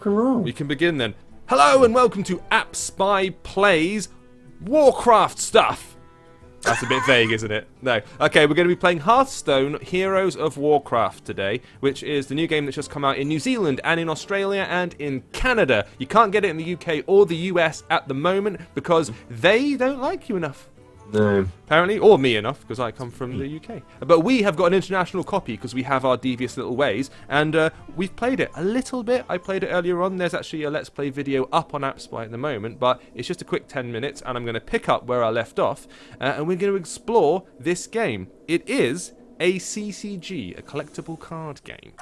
and roll. We can begin then. Hello and welcome to AppSpy Plays Warcraft stuff. That's a bit vague, isn't it? No. Okay, we're going to be playing Hearthstone Heroes of Warcraft today, which is the new game that's just come out in New Zealand and in Australia and in Canada. You can't get it in the UK or the US at the moment because they don't like you enough. No. Apparently, or me enough, because I come from the UK. But we have got an international copy because we have our devious little ways, and we've played it a little bit. I played it earlier on. There's actually a Let's Play video up on AppSpy at the moment, but it's just a quick 10 minutes, and I'm going to pick up where I left off, and we're going to explore this game. It is a CCG, a collectible card game.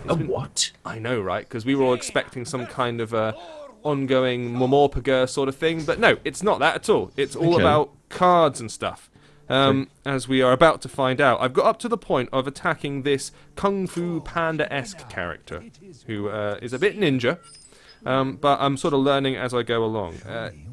What? I know, right? Because we were all expecting some kind of ongoing Mormorpagure sort of thing, but no, it's not that at all. It's all about cards and stuff, as we are about to find out. I've got up to the point of attacking this Kung Fu Panda-esque character, who is a bit ninja, but I'm sort of learning as I go along.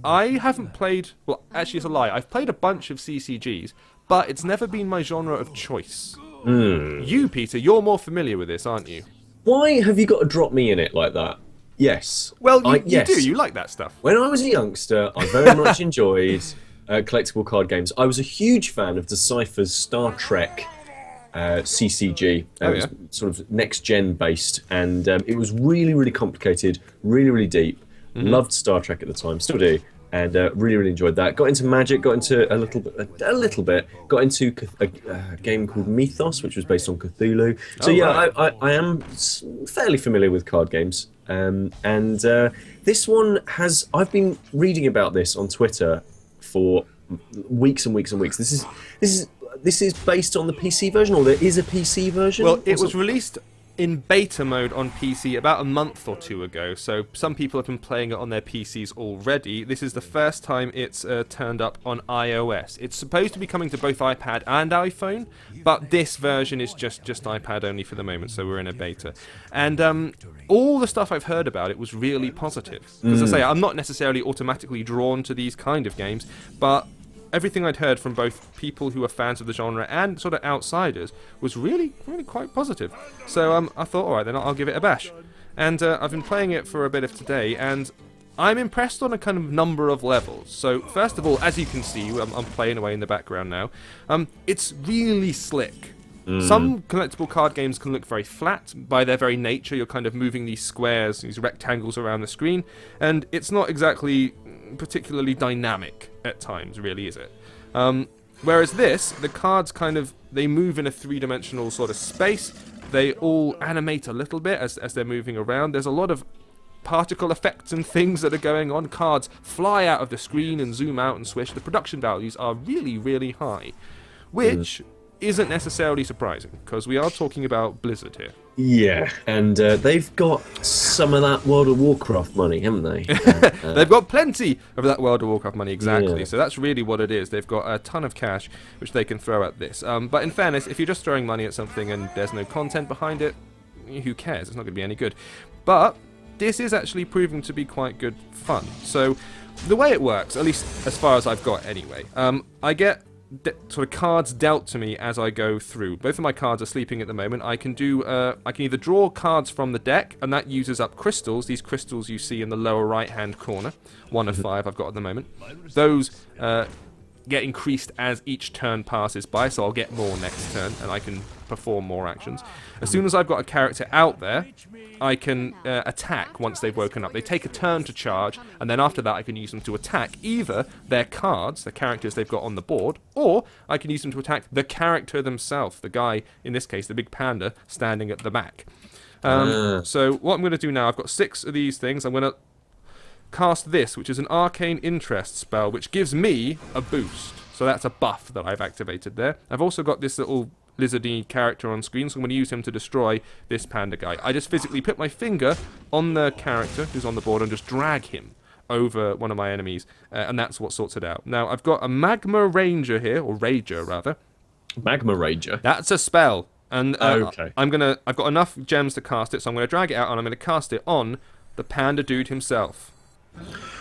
I haven't played, well, actually it's a lie, I've played a bunch of CCGs, but it's never been my genre of choice. You, Peter, you're more familiar with this, aren't you? Why have you got to drop me in it like that? Yes. Well, you do, you like that stuff. When I was a youngster, I very much enjoyed collectible card games. I was a huge fan of Decipher's Star Trek CCG. It was sort of next-gen based, and it was really, really complicated, really, really deep. Loved Star Trek at the time, still do, and really, really enjoyed that. Got into Magic, got into a little bit. Got into a game called Mythos, which was based on Cthulhu. So I am fairly familiar with card games. This one has. I've been reading about this on Twitter for weeks and weeks and weeks. This is based on the PC version, or there is a PC version? Well, it was released in beta mode on PC about a month or two ago, so some people have been playing it on their PCs already. This is the first time it's turned up on iOS. It's supposed to be coming to both iPad and iPhone, but this version is just iPad only for the moment, so we're in a beta. And all the stuff I've heard about it was really positive. Because I say, I'm not necessarily automatically drawn to these kind of games, but everything I'd heard from both people who are fans of the genre and sort of outsiders was really, really quite positive. So I thought, alright then, I'll give it a bash. And I've been playing it for a bit of today, and I'm impressed on a kind of number of levels. So first of all, as you can see, I'm playing away in the background now, it's really slick. Some collectible card games can look very flat. By their very nature, you're kind of moving these squares, these rectangles around the screen, and it's not exactly particularly dynamic at times, really, is it? Whereas this, the cards kind of, they move in a three-dimensional sort of space. They all animate a little bit as they're moving around. There's a lot of particle effects and things that are going on. Cards fly out of the screen and zoom out and swish. The production values are really, really high, which isn't necessarily surprising, because we are talking about Blizzard here. Yeah, and they've got some of that World of Warcraft money, haven't they? They've got plenty of that World of Warcraft money, exactly. Yeah. So that's really what it is. They've got a ton of cash, which they can throw at this. But in fairness, if you're just throwing money at something and there's no content behind it, who cares? It's not going to be any good. But this is actually proving to be quite good fun. So the way it works, at least as far as I've got anyway, I get sort of cards dealt to me as I go through. Both of my cards are sleeping at the moment. I can either draw cards from the deck, and that uses up crystals. These crystals you see in the lower right hand corner, 1 of 5 I've got at the moment. Those get increased as each turn passes by, so I'll get more next turn and I can perform more actions. As soon as I've got a character out there, I can attack once they've woken up. They take a turn to charge, and then after that I can use them to attack either their cards, the characters they've got on the board, or I can use them to attack the character themselves, the guy, in this case the big panda, standing at the back. So what I'm going to do now, I've got 6 of these things. I'm going to cast this, which is an Arcane Interest spell, which gives me a boost. So that's a buff that I've activated there. I've also got this little lizardy character on screen, so I'm going to use him to destroy this panda guy. I just physically put my finger on the character who's on the board and just drag him over one of my enemies, and that's what sorts it out. Now, I've got a Magma Ranger here, or Rager, rather. Magma Rager? That's a spell. And okay. I've got enough gems to cast it, so I'm going to drag it out, and I'm going to cast it on the panda dude himself.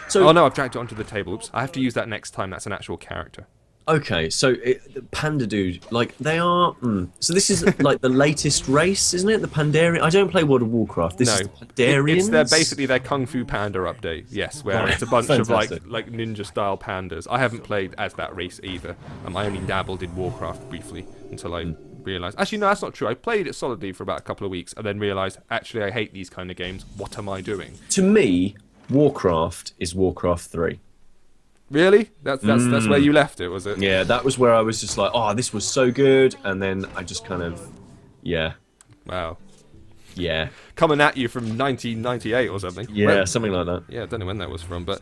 So, oh no, I've dragged it onto the table. Oops. I have to use that next time. That's an actual character. Okay, so Panda Dude, like they are. So this is like the latest race, isn't it? The Pandarian. I don't play World of Warcraft. This No, is the Pandarians. it's basically their Kung Fu Panda update. Yes, where Right, it's a bunch of like fantastic. ninja style pandas. I haven't played as that race either. I only dabbled in Warcraft briefly until I realised. Actually, no, that's not true. I played it solidly for about a couple of weeks and then realised actually I hate these kind of games. What am I doing? To me, Warcraft is Warcraft 3. Really? That's where you left it, was it? Yeah, that was where I was just like, oh, this was so good, and then I just kind of, yeah, Wow. yeah, Coming at you from 1998 or something. yeah, Well, something like that. yeah, I don't know when that was from, but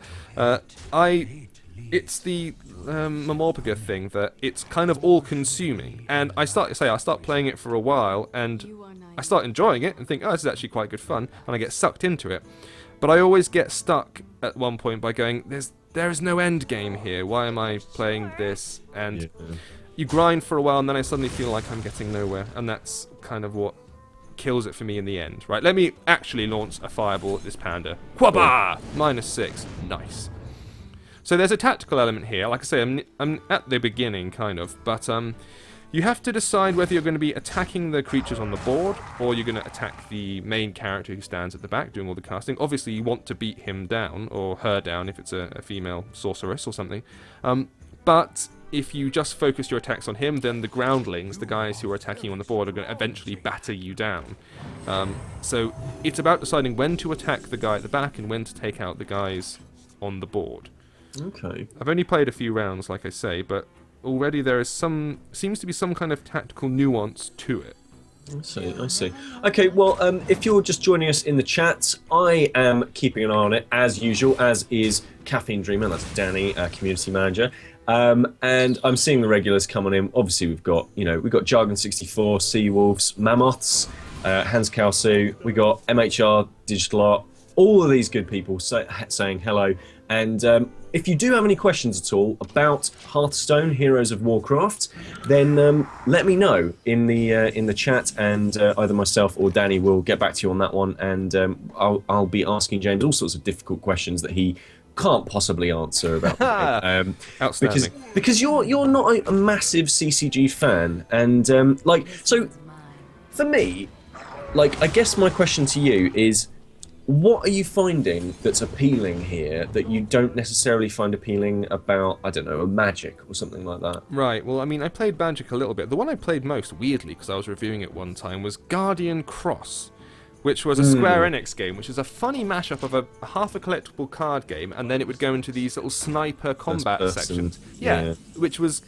it's the Mamorpaga thing that it's kind of all-consuming, and I start playing it for a while, and I start enjoying it and think, oh, this is actually quite good fun, and I get sucked into it, but I always get stuck at one point by going, there is no end game here. Why am I playing this? And Yeah. you grind for a while, and then I suddenly feel like I'm getting nowhere, and that's kind of what kills it for me in the end. Right? Let me actually launch a fireball at this panda. Quabba! -6. Nice. So there's a tactical element here. Like I say, I'm at the beginning, kind of, but you have to decide whether you're going to be attacking the creatures on the board, or you're going to attack the main character who stands at the back doing all the casting. Obviously, you want to beat him down, or her down if it's a female sorceress or something. But if you just focus your attacks on him, then the groundlings, the guys who are attacking you on the board, are going to eventually batter you down. So it's about deciding when to attack the guy at the back and when to take out the guys on the board. Okay. I've only played a few rounds, like I say, but already there is seems to be some kind of tactical nuance to it. I see. Okay, well, if you're just joining us in the chat, I am keeping an eye on it as usual, as is Caffeine Dreamer. That's Danny, community manager. And I'm seeing the regulars coming in. Obviously, we've got Jargon 64, Seawolves, Mammoths, Hans Kalsu. We got MHR Digital Art. All of these good people saying hello. And if you do have any questions at all about Hearthstone, Heroes of Warcraft, then let me know in the chat, and either myself or Danny will get back to you on that one. And I'll be asking James all sorts of difficult questions that he can't possibly answer about the game. Outstanding. Because you're not a massive CCG fan, and so for me, like, I guess my question to you is, what are you finding that's appealing here that you don't necessarily find appealing about, I don't know, a Magic or something like that? Right, well, I mean, I played Magic a little bit. The one I played most, weirdly, because I was reviewing it one time, was Guardian Cross, which was a Square Enix game, which is a funny mashup of a half a collectible card game, and then it would go into these little sniper combat sections. Yeah, which was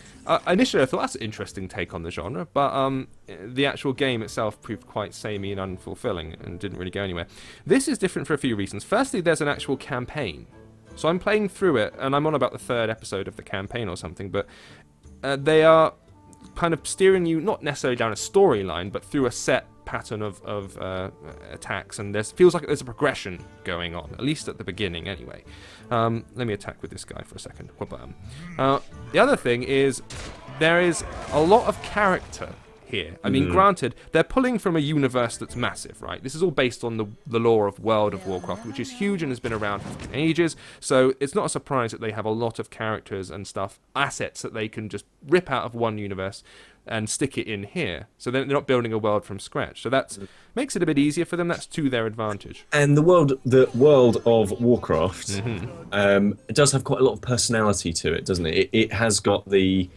initially I thought that's an interesting take on the genre, but the actual game itself proved quite samey and unfulfilling and didn't really go anywhere. This is different for a few reasons. Firstly, there's an actual campaign, so I'm playing through it, and I'm on about the 3rd episode of the campaign or something, but they are kind of steering you not necessarily down a storyline, but through a set pattern of attacks, and feels like there's a progression going on, at least at the beginning anyway. Let me attack with this guy for a second. The other thing is there is a lot of character here. I mean, granted, they're pulling from a universe that's massive, right? This is all based on the lore of World of Warcraft, which is huge and has been around for ages, so it's not a surprise that they have a lot of characters and stuff, assets that they can just rip out of one universe and stick it in here. So they're not building a world from scratch. So that makes it a bit easier for them. That's to their advantage. And the world of Warcraft it does have quite a lot of personality to it, doesn't it? It has got the,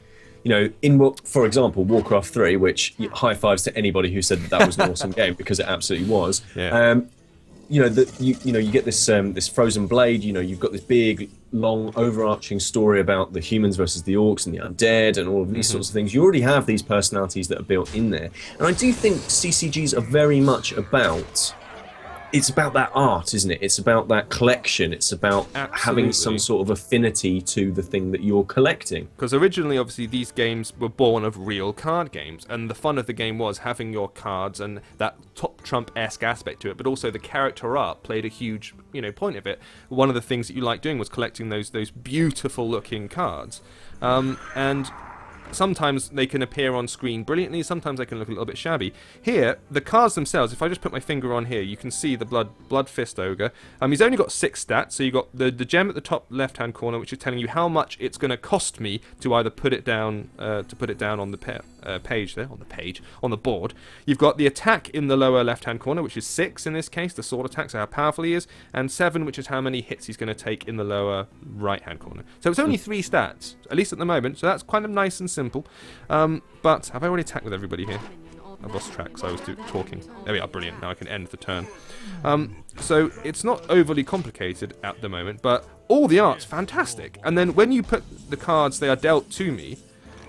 for example, Warcraft 3, which high fives to anybody who said that was an awesome game, because it absolutely was. Yeah. You get this frozen blade. You've got this big, long, overarching story about the humans versus the orcs and the undead and all of these sorts of things. You already have these personalities that are built in there, and I do think CCGs are very much about. It's about that art, isn't it? It's about that collection. It's about having some sort of affinity to the thing that you're collecting. Because originally, obviously, these games were born of real card games, and the fun of the game was having your cards and that top trump-esque aspect to it, but also the character art played a huge, point of it. One of the things that you liked doing was collecting those beautiful-looking cards, and sometimes they can appear on screen brilliantly, sometimes they can look a little bit shabby. Here, the cards themselves, if I just put my finger on here, you can see the Blood Fist Ogre. He's only got 6 stats, so you got the gem at the top left-hand corner, which is telling you how much it's going to cost me to either put it down on the page there, on the board. You've got the attack in the lower left-hand corner, which is 6 in this case, the sword attack, so how powerful he is, and 7, which is how many hits he's going to take in the lower right-hand corner. So it's only 3 stats, at least at the moment, so that's kind of nice and simple. But have I already attacked with everybody here? I've lost track because I was talking. There we are, brilliant. Now I can end the turn. So it's not overly complicated at the moment, but all the art's fantastic. And then when you put the cards, they are dealt to me,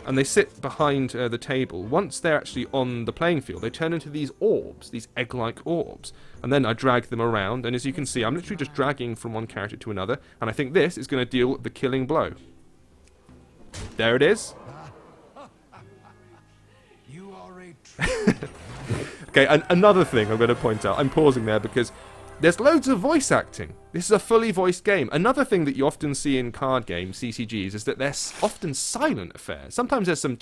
and they sit behind the table. Once they're actually on the playing field, they turn into these orbs, these egg-like orbs. And then I drag them around, and as you can see, I'm literally just dragging from one character to another, and I think this is going to deal the killing blow. There it is. Okay, and another thing I'm going to point out, I'm pausing there because there's loads of voice acting. This is a fully voiced game. Another thing that you often see in card games, CCGs, is that they're often silent affairs. Sometimes there's some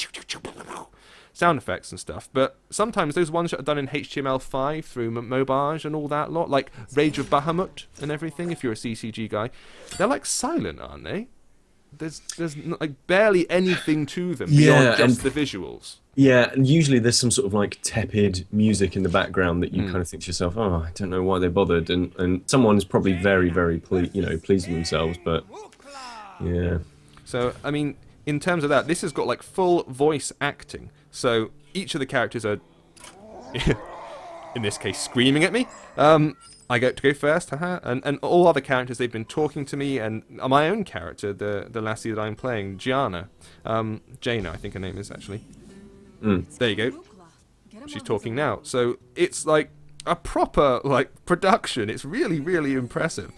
sound effects and stuff, but sometimes those ones that are done in HTML5 through Mobage and all that lot, like Rage of Bahamut and everything, if you're a CCG guy, they're like silent, aren't they? There's like barely anything to them beyond just the visuals. Yeah, and usually there's some sort of like tepid music in the background that you kind of think to yourself, oh, I don't know why they bothered, and someone's probably very, very pleased with themselves, but yeah. So I mean, in terms of that, this has got like full voice acting. So each of the characters are, in this case, screaming at me. I get to go first, haha. And all other characters, they've been talking to me, and my own character, the lassie that I'm playing, Gianna, Jaina, I think her name is actually. There you go. She's talking now. So it's like a proper like production. It's really, really impressive.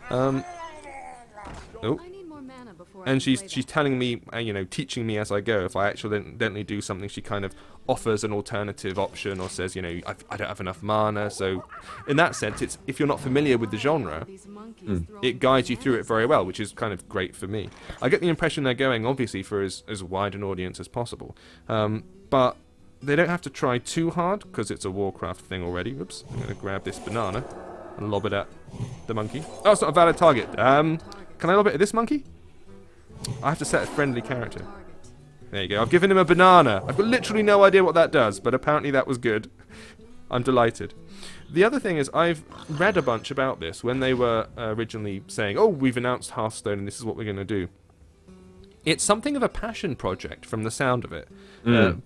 And she's telling me, teaching me as I go. If I accidentally do something, she kind of offers an alternative option or says, I don't have enough mana. So in that sense, it's if you're not familiar with the genre, it guides you through it very well, which is kind of great for me. I get the impression they're going, obviously, for as wide an audience as possible. But they don't have to try too hard, because it's a Warcraft thing already. Oops, I'm going to grab this banana and lob it at the monkey. Oh, it's not a valid target. Can I lob it at this monkey? I have to set a friendly character. There you go. I've given him a banana. I've got literally no idea what that does, but apparently that was good. I'm delighted. The other thing is I've read a bunch about this when they were originally saying, oh, we've announced Hearthstone and this is what we're going to do. It's something of a passion project from the sound of it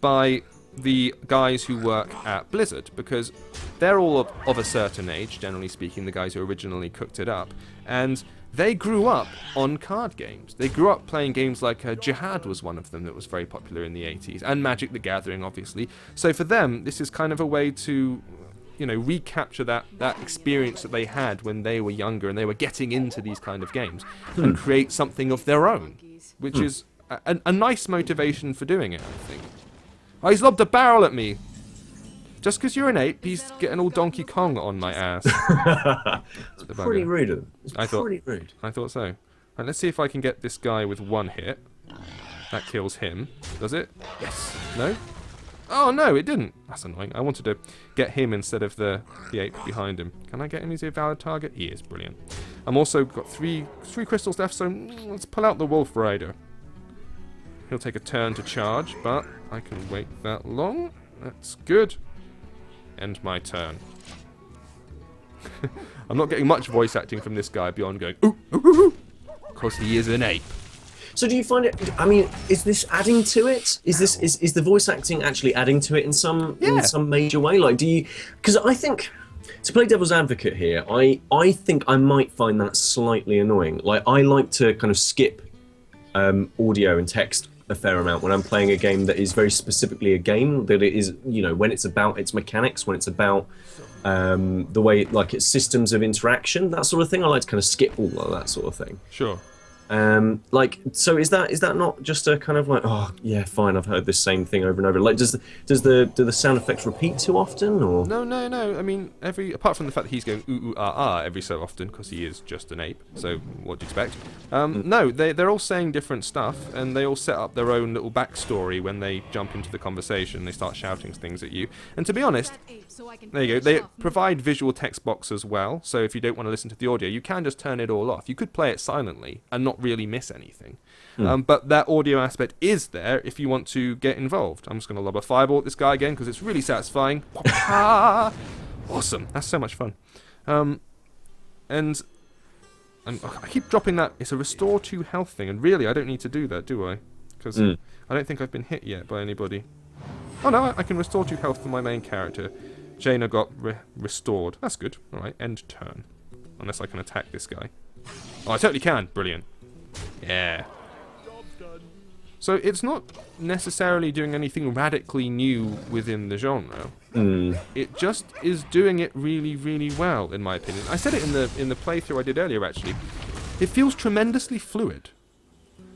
by the guys who work at Blizzard, because they're all of a certain age, generally speaking, the guys who originally cooked it up, and they grew up on card games. They grew up playing games like Jihad was one of them that was very popular in the 80s, and Magic the Gathering, obviously. So for them, this is kind of a way to, recapture that experience that they had when they were younger and they were getting into these kind of games and create something of their own, which is a nice motivation for doing it, I think. Oh, he's lobbed a barrel at me. Just because you're an ape, he's getting all Donkey Kong on my ass. It's pretty rude. Pretty rude. I thought so. Right, let's see if I can get this guy with one hit. That kills him. Does it? Yes. No? Oh, no, it didn't. That's annoying. I wanted to get him instead of the ape behind him. Can I get him? Is he a valid target? He is. Brilliant. I'm also got three crystals left, so let's pull out the Wolf Rider. He'll take a turn to charge, but I can wait that long. That's good. End my turn. I'm not getting much voice acting from this guy beyond going, ooh, ooh, ooh, ooh, because he is an ape. So do you find it, is this adding to it? Is the voice acting actually adding to it in some major way? Like, because I think, to play devil's advocate here, I think I might find that slightly annoying. Like, I like to kind of skip audio and text a fair amount when I'm playing a game that is very specifically a game, that it is, when it's about its mechanics, when it's about the way, like, its systems of interaction, that sort of thing. I like to kind of skip all of that sort of thing. Sure. Like, so is that not just a kind of like, oh yeah, fine, I've heard this same thing over and over? Like, do the sound effects repeat too often, or? No, no, no. I mean, apart from the fact that he's going ooh ooh ah ah every so often because he is just an ape. So what do you expect? No, they're all saying different stuff, and they all set up their own little backstory when they jump into the conversation. They start shouting things at you. And to be honest, there you go. They provide visual text box as well. So if you don't want to listen to the audio, you can just turn it all off. You could play it silently and not really miss anything. But that audio aspect is there if you want to get involved. I'm just going to lob a fireball at this guy again because it's really satisfying. Awesome. That's so much fun. And I keep dropping that. It's a restore 2 health thing, and really I don't need to do that, do I? Because I don't think I've been hit yet by anybody. Oh no, I can restore 2 health for my main character. Jaina got restored. That's good. Alright, end turn. Unless I can attack this guy. Oh, I totally can. Brilliant. Yeah. So it's not necessarily doing anything radically new within the genre. It just is doing it really, really well, in my opinion. I said it in the playthrough I did earlier, actually. It feels tremendously fluid.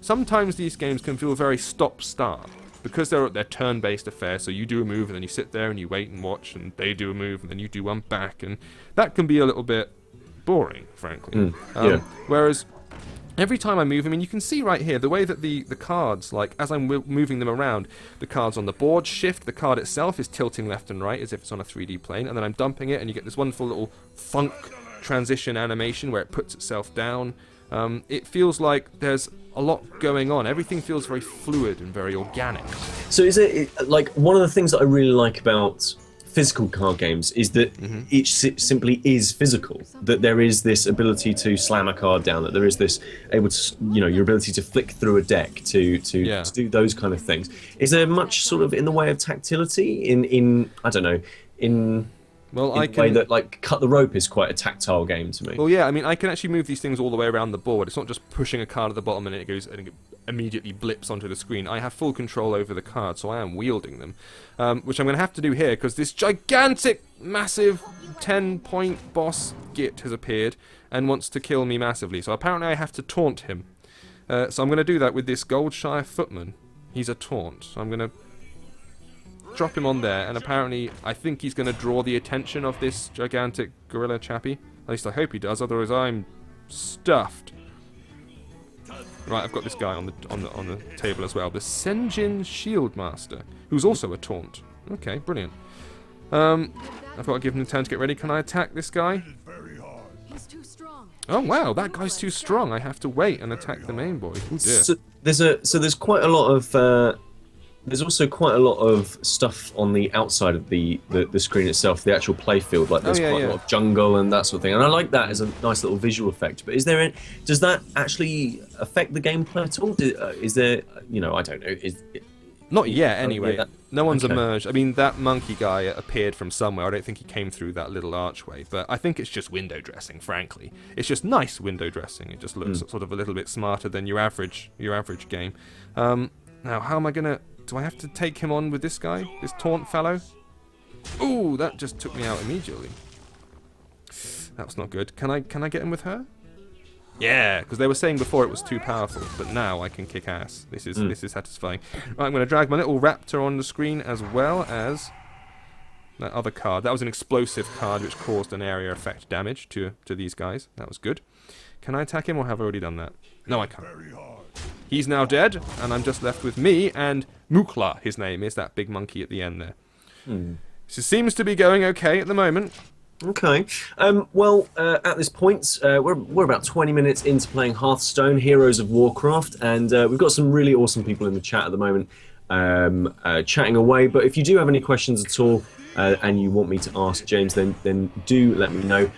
Sometimes these games can feel very stop-start, because they're turn-based affairs, so you do a move and then you sit there and you wait and watch, and they do a move and then you do one back, and that can be a little bit boring, frankly. Whereas every time I move, I mean, you can see right here, the way that the cards, like, as I'm moving them around, the cards on the board shift, the card itself is tilting left and right as if it's on a 3D plane, and then I'm dumping it, and you get this wonderful little funk transition animation where it puts itself down. It feels like there's a lot going on. Everything feels very fluid and very organic. So is it, like, one of the things that I really like about physical card games is that it simply is physical, that there is this ability to slam a card down, that there is this your ability to flick through a deck to do those kind of things. Is there much sort of in the way of tactility in I don't know, in a way that, like, Cut the Rope is quite a tactile game to me? Well, yeah, I mean, I can actually move these things all the way around the board. It's not just pushing a card at the bottom and it immediately blips onto the screen. I have full control over the card, so I am wielding them. Which I'm going to have to do here, because this gigantic, massive 10-point boss Git has appeared and wants to kill me massively. So apparently I have to taunt him. So I'm going to do that with this Goldshire Footman. He's a taunt. So I'm going to drop him on there, and apparently I think he's going to draw the attention of this gigantic gorilla chappie. At least I hope he does, otherwise I'm stuffed. Right, I've got this guy on the table as well. The Senjin Shieldmaster, who's also a taunt. Okay, brilliant. I've got to give him a turn to get ready. Can I attack this guy? He's too strong. Oh wow, that guy's too strong. I have to wait and attack the main boy. Oh dear. So there's quite a lot of there's also quite a lot of stuff on the outside of the screen itself, the actual playfield. Like there's quite a lot of jungle and that sort of thing, and I like that as a nice little visual effect. But does that actually affect the gameplay at all? Is there, I don't know. Not yet, anyway. No one's emerged. I mean, that monkey guy appeared from somewhere. I don't think he came through that little archway, but I think it's just window dressing, frankly. It's just nice window dressing. It just looks sort of a little bit smarter than your average game. Now, how am I going to... Do I have to take him on with this guy? This taunt fellow? Ooh, that just took me out immediately. That was not good. Can I get him with her? Yeah, because they were saying before it was too powerful, but now I can kick ass. This is satisfying. Right, I'm going to drag my little raptor on the screen as well as that other card. That was an explosive card which caused an area effect damage to these guys. That was good. Can I attack him, or have I already done that? No, I can't. He's now dead, and I'm just left with me and Mukla, his name is, that big monkey at the end there. So it seems to be going okay at the moment. Okay. Well, at this point, we're about 20 minutes into playing Hearthstone, Heroes of Warcraft, and we've got some really awesome people in the chat at the moment chatting away. But if you do have any questions at all and you want me to ask James, then do let me know.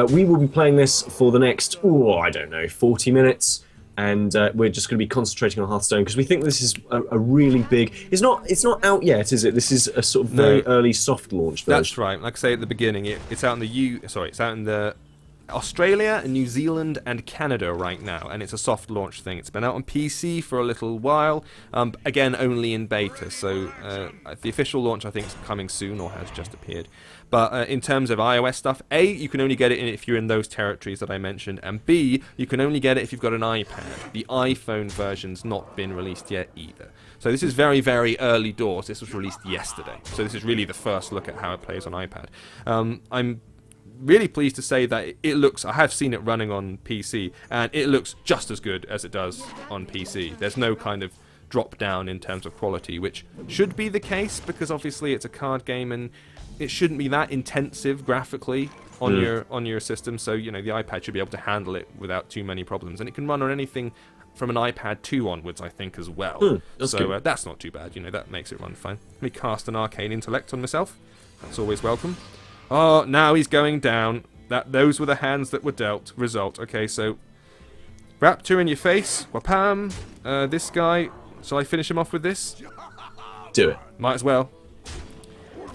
We will be playing this for the next, 40 minutes. And we're just going to be concentrating on Hearthstone because we think this is a really big... It's not out yet, is it? This is a sort of very early soft launch version. That's right. Like I say at the beginning, it's out in the Australia, New Zealand, and Canada right now, and it's a soft launch thing. It's been out on PC for a little while, again, only in beta, so the official launch, I think, is coming soon, or has just appeared. But in terms of iOS stuff, A, you can only get it if you're in those territories that I mentioned, and B, you can only get it if you've got an iPad. The iPhone version's not been released yet either. So this is very, very early doors. This was released yesterday, so this is really the first look at how it plays on iPad. I'm really pleased to say that it looks, I have seen it running on PC, and it looks just as good as it does on PC. There's no kind of drop down in terms of quality, which should be the case, because obviously it's a card game and it shouldn't be that intensive graphically on your system, so the iPad should be able to handle it without too many problems, and it can run on anything from an iPad 2 onwards, I think, as well. So that's not too bad, that makes it run fine. Let me cast an Arcane Intellect on myself. That's always welcome. Oh, now he's going down. Those were the hands that were dealt. Result. Okay, so Raptor in your face. Wapam. This guy. Shall I finish him off with this? Do it. Might as well.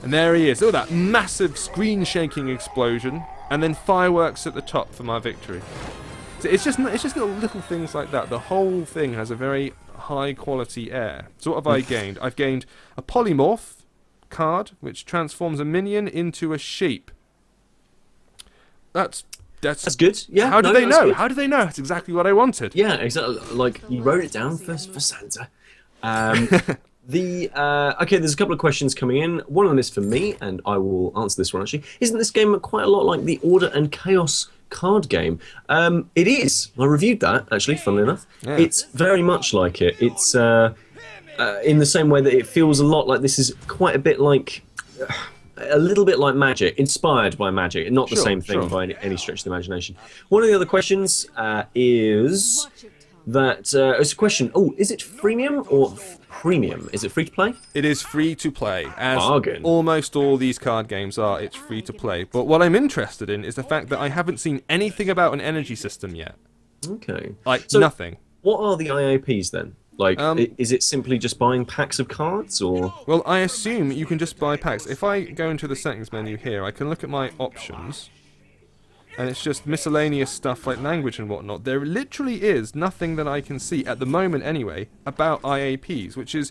And there he is. Oh, that massive screen-shaking explosion, and then fireworks at the top for my victory. So it's just little things like that. The whole thing has a very high-quality air. So what have I gained? I've gained a polymorph card, which transforms a minion into a sheep. That's good. Yeah. How do they know? Good. How do they know? That's exactly what I wanted. Yeah, exactly. Like, you wrote it down for Santa. Okay, there's a couple of questions coming in. One of them is for me, and I will answer this one actually. Isn't this game quite a lot like the Order and Chaos card game? It is. I reviewed that actually, funnily enough. Yeah. It's very much like it. It's in the same way that it feels a lot like this is quite a bit like, a little bit like Magic, inspired by Magic, not the same thing by any stretch of the imagination. One of the other questions is that it's a question. Oh, is it freemium or premium? Is it free to play? It is free to play, as Bargain. Almost all these card games are. It's free to play. But what I'm interested in is the fact that I haven't seen anything about an energy system yet. Okay. So, nothing. What are the IAPs then? Like, is it simply just buying packs of cards, or...? Well, I assume you can just buy packs. If I go into the settings menu here, I can look at my options, and it's just miscellaneous stuff like language and whatnot. There literally is nothing that I can see, at the moment anyway, about IAPs, which is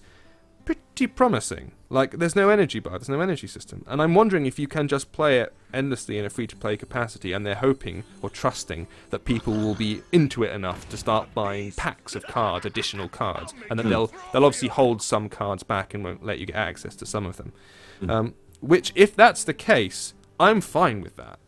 pretty promising. Like, there's no energy bar, there's no energy system. And I'm wondering if you can just play it endlessly in a free-to-play capacity, and they're hoping or trusting that people will be into it enough to start buying packs of cards, additional cards, and that they'll obviously hold some cards back and won't let you get access to some of them. Which, if that's the case, I'm fine with that.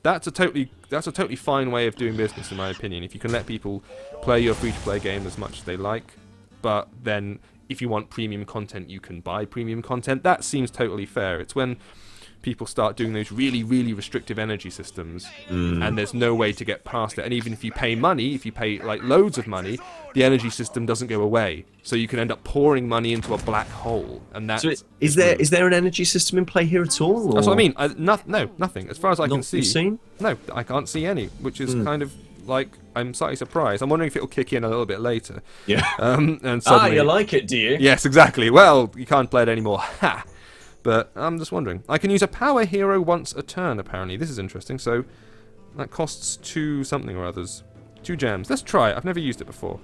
That's a totally fine way of doing business, in my opinion. If you can let people play your free-to-play game as much as they like, but then if you want premium content, you can buy premium content. That seems totally fair. It's when people start doing those really, really restrictive energy systems, and there's no way to get past it. And even if you pay money, if you pay like loads of money, the energy system doesn't go away. So you can end up pouring money into a black hole. And that's... So is there an energy system in play here at all? Or? That's what I mean. No, nothing. As far as I can see. Not seen? No, I can't see any, which is kind of... Like, I'm slightly surprised. I'm wondering if it'll kick in a little bit later. Yeah. And suddenly, you like it, do you? Yes, exactly. Well, you can't play it anymore. Ha! But I'm just wondering. I can use a power hero once a turn, apparently. This is interesting. So, that costs 2 something or others. 2 gems. Let's try it. I've never used it before.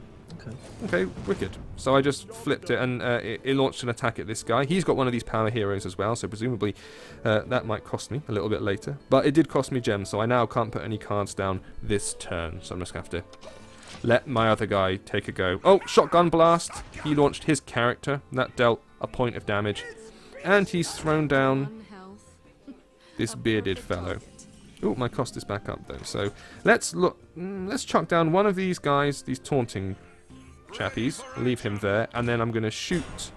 Okay, wicked. So I just flipped it, and it launched an attack at this guy. He's got one of these power heroes as well, so presumably that might cost me a little bit later. But it did cost me gems, so I now can't put any cards down this turn. So I'm just going to have to let my other guy take a go. Oh, shotgun blast. He launched his character. That dealt a point of damage. And he's thrown down this bearded fellow. Oh, my cost is back up, though. So let's look. Let's chuck down one of these guys, these taunting chappies, leave him there, and then I'm going to shoot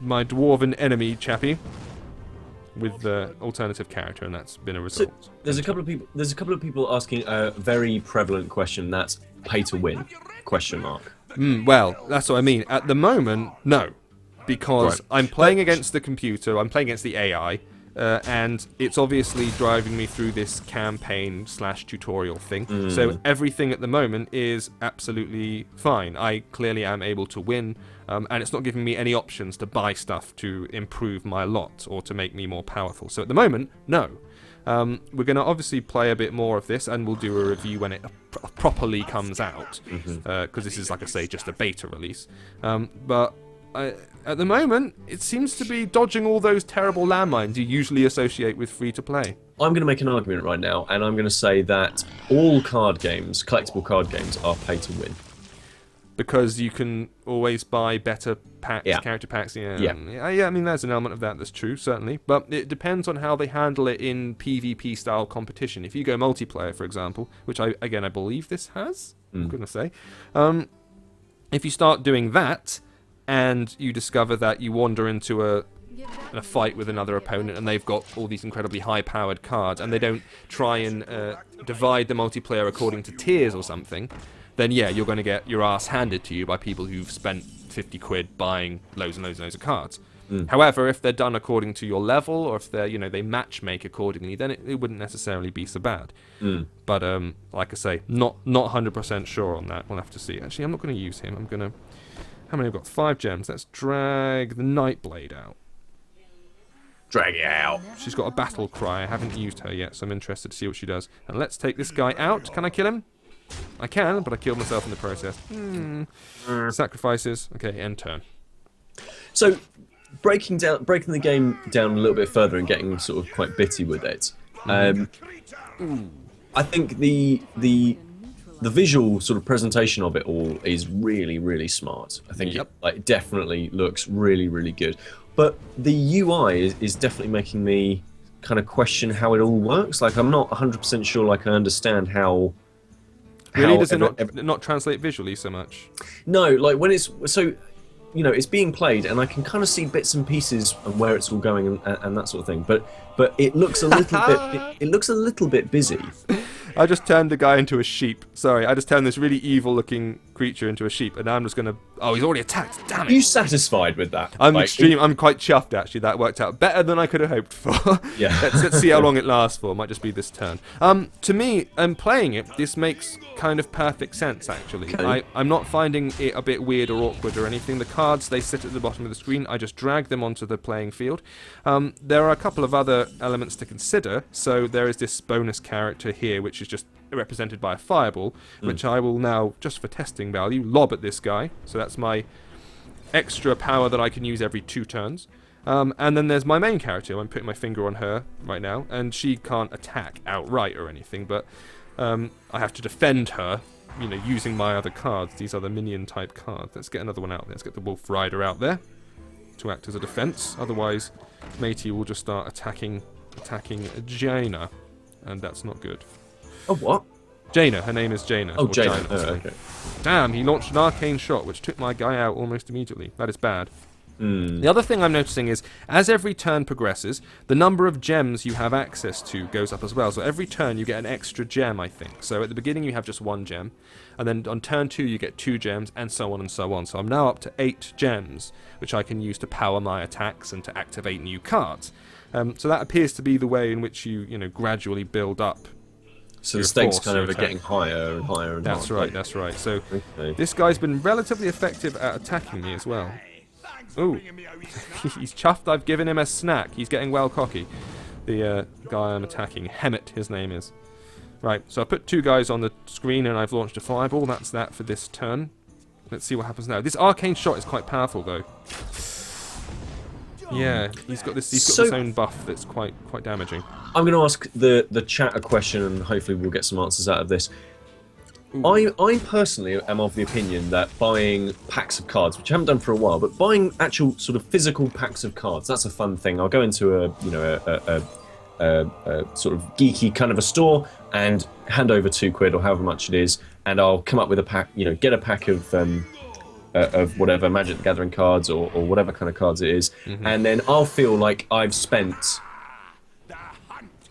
my dwarven enemy chappie with the alternative character, and that's been a result. So there's a couple of people asking a very prevalent question. That's pay to win? Question mark. Well, that's what I mean. At the moment, no, because I'm playing against the computer. I'm playing against the AI. And it's obviously driving me through this campaign/tutorial thing. So everything at the moment is absolutely fine. I clearly am able to win, and it's not giving me any options to buy stuff to improve my lot or to make me more powerful. So at the moment, no. We're going to obviously play a bit more of this, and we'll do a review when it properly comes out, because this is, like I say, just a beta release. But at the moment, it seems to be dodging all those terrible landmines you usually associate with free-to-play. I'm going to make an argument right now, and I'm going to say that all card games, collectible card games, are pay to win. Because you can always buy better packs, character packs. Yeah, I mean, there's an element of that that's true, certainly. But it depends on how they handle it in PvP-style competition. If you go multiplayer, for example, which, I believe this has, I'm going to say. If you start doing that, and you discover that you wander into a fight with another opponent and they've got all these incredibly high-powered cards, and they don't try and divide the multiplayer according to tiers or something, then yeah, you're going to get your ass handed to you by people who've spent 50 quid buying loads and loads and loads of cards. However, if they're done according to your level, or if they're, they match make accordingly, then it wouldn't necessarily be so bad. But like I say, not 100% sure on that. We'll have to see. Actually, I'm not going to use him. I'm going to... How many have got? 5 gems. Let's drag the Nightblade out. Drag it out. She's got a battle cry. I haven't used her yet, so I'm interested to see what she does. And let's take this guy out. Can I kill him? I can, but I killed myself in the process. Sacrifices. Okay, end turn. So, breaking the game down a little bit further and getting sort of quite bitty with it. I think the visual sort of presentation of it all is really, really smart. I think it definitely looks really, really good. But the UI is definitely making me kind of question how it all works. Like, I'm not 100% sure. Like, I understand how. Really, does it not translate visually so much? No, like when it's so, it's being played, and I can kind of see bits and pieces and where it's all going and that sort of thing. But it looks a little bit. It looks a little bit busy. I just turned the guy into a sheep. Sorry, I just turned this really evil-looking creature into a sheep, and now I'm just gonna... Oh, he's already attacked. Damn it! Are you satisfied with that? I'm quite chuffed, actually. That worked out better than I could have hoped for. Yeah. Let's see how long it lasts for. It might just be this turn. To me, playing it, this makes kind of perfect sense, actually. Okay. I'm not finding it a bit weird or awkward or anything. The cards, they sit at the bottom of the screen. I just drag them onto the playing field. There are a couple of other elements to consider. So there is this bonus character here, which is just represented by a fireball, which I will now, just for testing value, lob at this guy. So that's my extra power that I can use every 2 turns. And then there's my main character. I'm putting my finger on her right now, and she can't attack outright or anything, but I have to defend her, using my other cards, these other minion-type cards. Let's get another one out there. Let's get the Wolf Rider out there to act as a defense. Otherwise, Matey will just start attacking Jaina, and that's not good. Oh, what? Jaina. Her name is Jaina. Oh, Jaina. Oh, okay. Damn, he launched an arcane shot, which took my guy out almost immediately. That is bad. The other thing I'm noticing is, as every turn progresses, the number of gems you have access to goes up as well. So every turn you get an extra gem, I think. So at the beginning you have just 1 gem, and then on turn 2 you get 2 gems, and so on and so on. So I'm now up to 8 gems, which I can use to power my attacks and to activate new cards. So that appears to be the way in which you gradually build up. So the stakes kind of are getting higher and higher and higher. That's right. So this guy's been relatively effective at attacking me as well. Ooh, he's chuffed I've given him a snack. He's getting well cocky. The guy I'm attacking, Hemet, his name is. Right, so I put 2 guys on the screen and I've launched a fireball. That's that for this turn. Let's see what happens now. This arcane shot is quite powerful, though. Yeah, he's got this own buff that's quite damaging. I'm going to ask the chat a question, and hopefully we'll get some answers out of this. I personally am of the opinion that buying packs of cards, which I haven't done for a while, but buying actual sort of physical packs of cards, that's a fun thing. I'll go into a sort of geeky kind of a store and hand over 2 quid or however much it is, and I'll come up with a pack, get a pack of whatever Magic the Gathering cards or whatever kind of cards it is, and then I'll feel like I've spent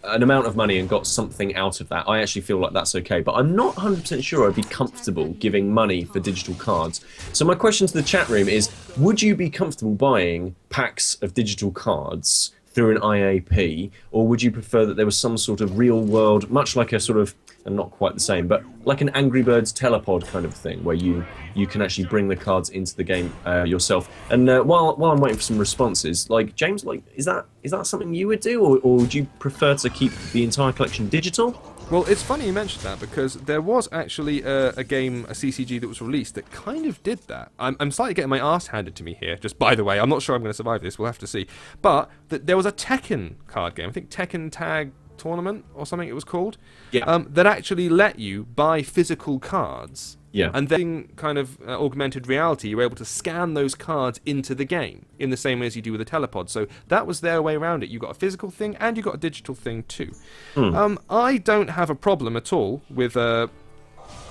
an amount of money and got something out of that. I actually feel like that's okay, but I'm not 100% sure I'd be comfortable giving money for digital cards. So my question to the chat room is, would you be comfortable buying packs of digital cards through an IAP, or would you prefer that there was some sort of real world, much like a sort of and not quite the same, but like an Angry Birds telepod kind of thing, where you can actually bring the cards into the game yourself. And while I'm waiting for some responses, like James, like is that something you would do, or would you prefer to keep the entire collection digital? Well, it's funny you mentioned that, because there was actually a game, a CCG that was released that kind of did that. I'm slightly getting my arse handed to me here, just by the way. I'm not sure I'm going to survive this, we'll have to see. But there was a Tekken card game, I think Tekken Tag Tournament or something it was called, that actually let you buy physical cards. Yeah. And then kind of augmented reality, you were able to scan those cards into the game in the same way as you do with a telepod. So that was their way around it. You got a physical thing and you got a digital thing too. I don't have a problem at all with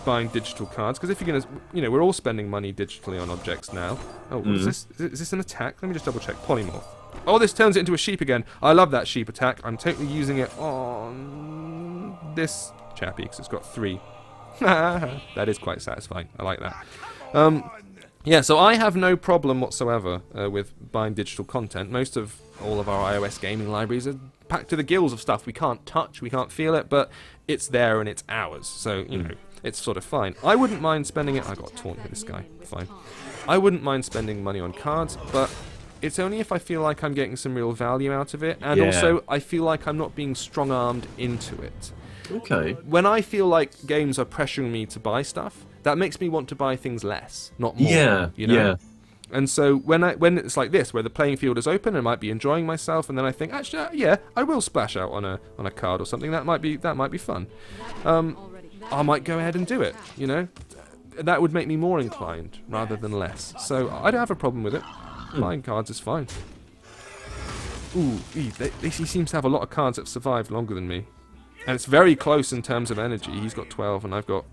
buying digital cards, because if you're going to, we're all spending money digitally on objects now. Oh, is this an attack? Let me just double check. Polymorph. Oh, this turns it into a sheep again. I love that sheep attack. I'm totally using it on this chappy because it's got 3. That is quite satisfying. I like that. Yeah, so I have no problem whatsoever with buying digital content. Most of all of our iOS gaming libraries are packed to the gills of stuff we can't touch, we can't feel it, but it's there and it's ours. So, it's sort of fine. I wouldn't mind spending it... I got taunt with this guy. Fine. I wouldn't mind spending money on cards, but it's only if I feel like I'm getting some real value out of it, and also I feel like I'm not being strong-armed into it. Okay. When I feel like games are pressuring me to buy stuff, that makes me want to buy things less, not more. Yeah, Yeah. And so when it's like this, where the playing field is open, I might be enjoying myself, and then I think, actually, I will splash out on a card or something. That might be fun. I might go ahead and do it. That would make me more inclined rather than less. So I don't have a problem with it. Buying cards is fine. Ooh, he seems to have a lot of cards that have survived longer than me. And it's very close in terms of energy. He's got 12 and I've got...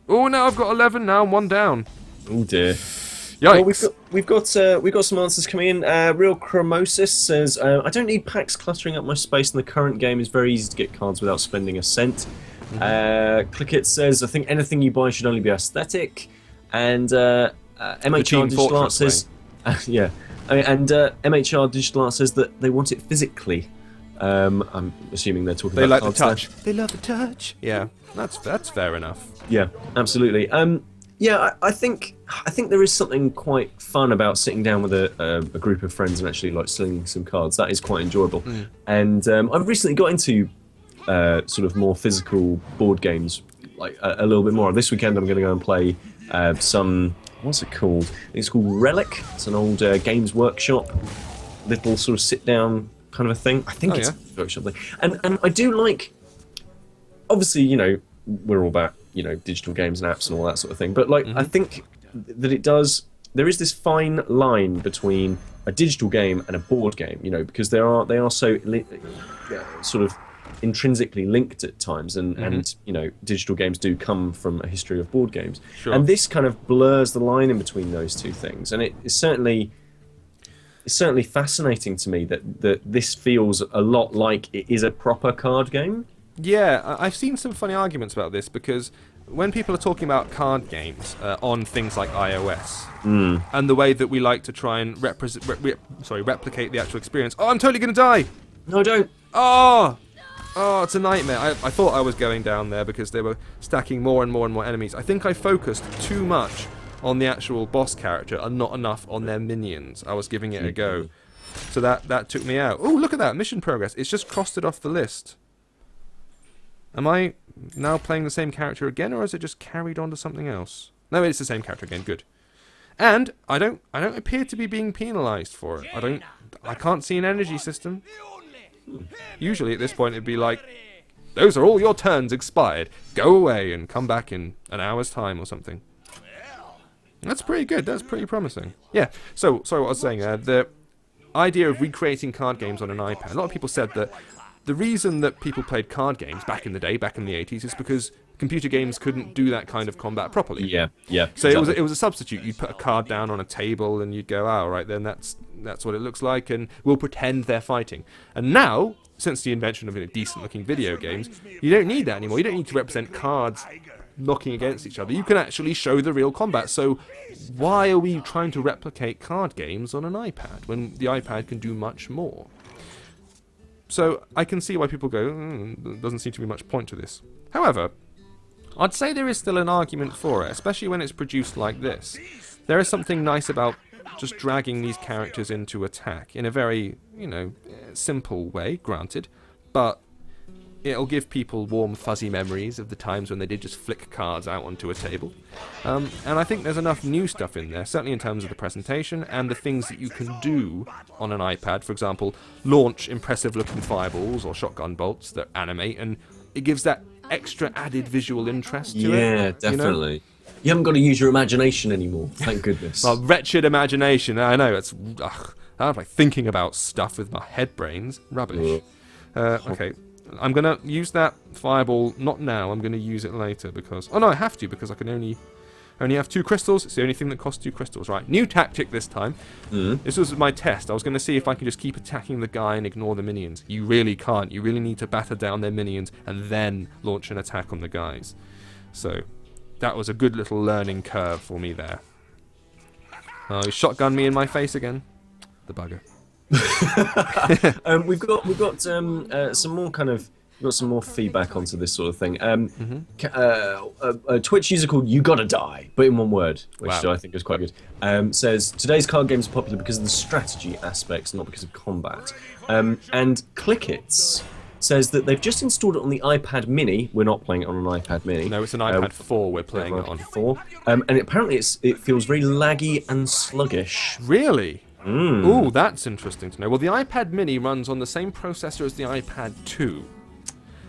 Oh, now I've got 11 now. I'm 1 down. Oh, dear. Yikes. Well, we've got some answers coming in. Real Chromosis says, I don't need packs cluttering up my space in the current game. It's very easy to get cards without spending a cent. Clickit says, I think anything you buy should only be aesthetic. And MHR Digital Art says... yeah. MHR Digital Art says that they want it physically. I'm assuming they're talking about like the touch. There. They love the touch. Yeah, that's fair enough. Yeah, absolutely. I think there is something quite fun about sitting down with a group of friends and actually like slinging some cards. That is quite enjoyable. And I've recently got into sort of more physical board games, like a little bit more. This weekend I'm going to go and play some. What's it called? I think it's called Relic. It's an old Games Workshop little sort of sit down kind of a thing. I think it's a workshop thing. And I do like, obviously, we're all about, digital games and apps and all that sort of thing. But like, I think that there is this fine line between a digital game and a board game, because they are so sort of intrinsically linked at times, and digital games do come from a history of board games. Sure. And this kind of blurs the line in between those two things. And it's certainly fascinating to me that this feels a lot like it is a proper card game. Yeah, I've seen some funny arguments about this, because when people are talking about card games on things like iOS, and the way that we like to try and replicate the actual experience. Oh, I'm totally going to die! No, don't! Oh, it's a nightmare. I thought I was going down there because they were stacking more and more and more enemies. I think I focused too much on the actual boss character and not enough on their minions. I was giving it a go. So that took me out. Oh, look at that. Mission progress. It's just crossed it off the list. Am I now playing the same character again, or is it just carried on to something else? No, it's the same character again. Good. And I don't appear to be being penalised for it. I can't see an energy system. Usually at this point it'd be like, those are all your turns expired. Go away and come back in an hour's time or something. That's pretty good. That's pretty promising. Yeah. So, sorry, what I was saying. The idea of recreating card games on an iPad. A lot of people said that the reason that people played card games back in the day, back in the 80s, is because computer games couldn't do that kind of combat properly. Yeah. So exactly. it was a substitute. You'd put a card down on a table and you'd go, all right, then that's what it looks like, and we'll pretend they're fighting. And now, since the invention of decent-looking video games, you don't need that anymore. You don't need to represent cards knocking against each other. You can actually show the real combat. So why are we trying to replicate card games on an iPad when the iPad can do much more? So I can see why people go, there doesn't seem to be much point to this. However, I'd say there is still an argument for it, especially when it's produced like this. There is something nice about just dragging these characters into attack in a very, simple way, granted, but it'll give people warm, fuzzy memories of the times when they did just flick cards out onto a table. And I think there's enough new stuff in there, certainly in terms of the presentation and the things that you can do on an iPad. For example, launch impressive-looking fireballs or shotgun bolts that animate, and it gives that extra added visual interest to it. Yeah, definitely. You haven't got to use your imagination anymore, thank goodness. Well, wretched imagination, I know, I'm like thinking about stuff with my head brains. Rubbish. Okay, I'm going to use that fireball, not now, I'm going to use it later because... Oh no, I have to because I can only have 2 crystals. It's the only thing that costs 2 crystals, right? New tactic this time. This was my test. I was going to see if I could just keep attacking the guy and ignore the minions. You really can't. You really need to batter down their minions and then launch an attack on the guys. So... that was a good little learning curve for me there. Oh, he shotgunned me in my face again. The bugger. We've got some more kind of... We've got some more feedback onto this sort of thing. A Twitch user called You Gotta Die, but in one word, which I think is quite good, says, today's card games are popular because of the strategy aspects, not because of combat. And Clickits says that they've just installed it on the iPad Mini. We're not playing it on an iPad Mini. No, it's an iPad 4 we're playing it on. 4. And apparently it feels very laggy and sluggish. Really? Ooh, that's interesting to know. Well, the iPad Mini runs on the same processor as the iPad 2.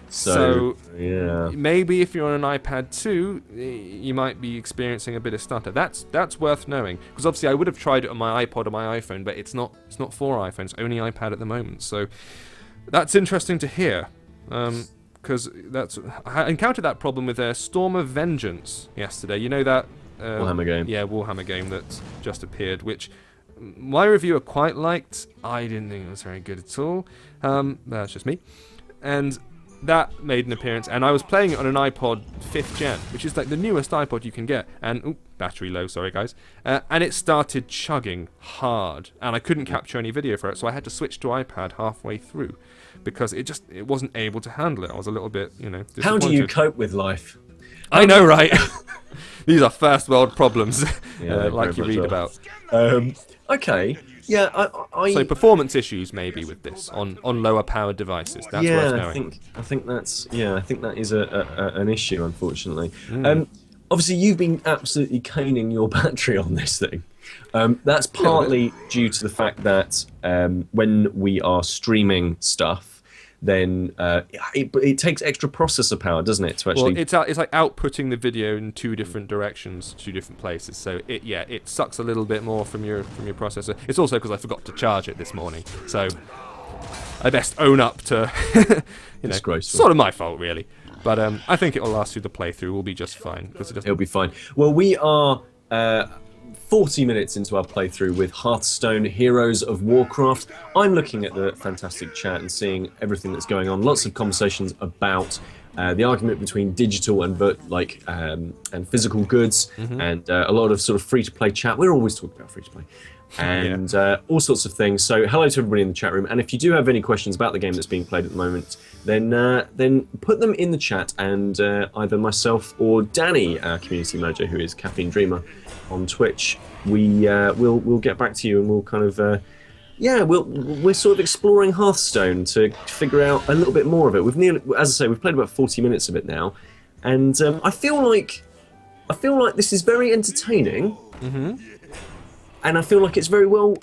So yeah. Maybe if you're on an iPad 2, you might be experiencing a bit of stutter. That's worth knowing. Because obviously I would have tried it on my iPod or my iPhone, but it's not for iPhones, only iPad at the moment. So... that's interesting to hear, because I encountered that problem with Storm of Vengeance yesterday. You know that... Warhammer game. Yeah, Warhammer game that's just appeared, which my reviewer quite liked. I didn't think it was very good at all. That's just me. And that made an appearance, and I was playing it on an iPod 5th gen, which is like the newest iPod you can get, and... battery low, sorry guys. And it started chugging hard, and I couldn't capture any video for it, so I had to switch to iPad halfway through, because it wasn't able to handle it. I was a little bit, disappointed. How do you cope with life? I know, right? These are first world problems, Yeah, like you read about. Okay, yeah, So performance issues maybe with this on lower powered devices. That's worth knowing. I think that is an issue, unfortunately. Obviously, you've been absolutely caning your battery on this thing. That's partly due to the fact that when we are streaming stuff, then it takes extra processor power, doesn't it? To actually, well, it's like outputting the video in 2 different directions, 2 different places. So it sucks a little bit more from your processor. It's also because I forgot to charge it this morning, so I best own up to sort of my fault, really. But I think it will last through the playthrough. We'll be just fine because it'll be fine. Well, we are 40 minutes into our playthrough with Hearthstone Heroes of Warcraft. I'm looking at the fantastic chat and seeing everything that's going on. Lots of conversations about the argument between digital and physical goods, and a lot of sort of free-to-play chat. We're always talking about free-to-play. And all sorts of things. So hello to everybody in the chat room, and if you do have any questions about the game that's being played at the moment, then put them in the chat, and either myself or Danny, our community manager, who is Caffeine Dreamer on Twitch, we'll get back to you, and we'll kind of we're sort of exploring Hearthstone to figure out a little bit more of it. We've played about 40 minutes of it now, and I feel like this is very entertaining. And I feel like it's very well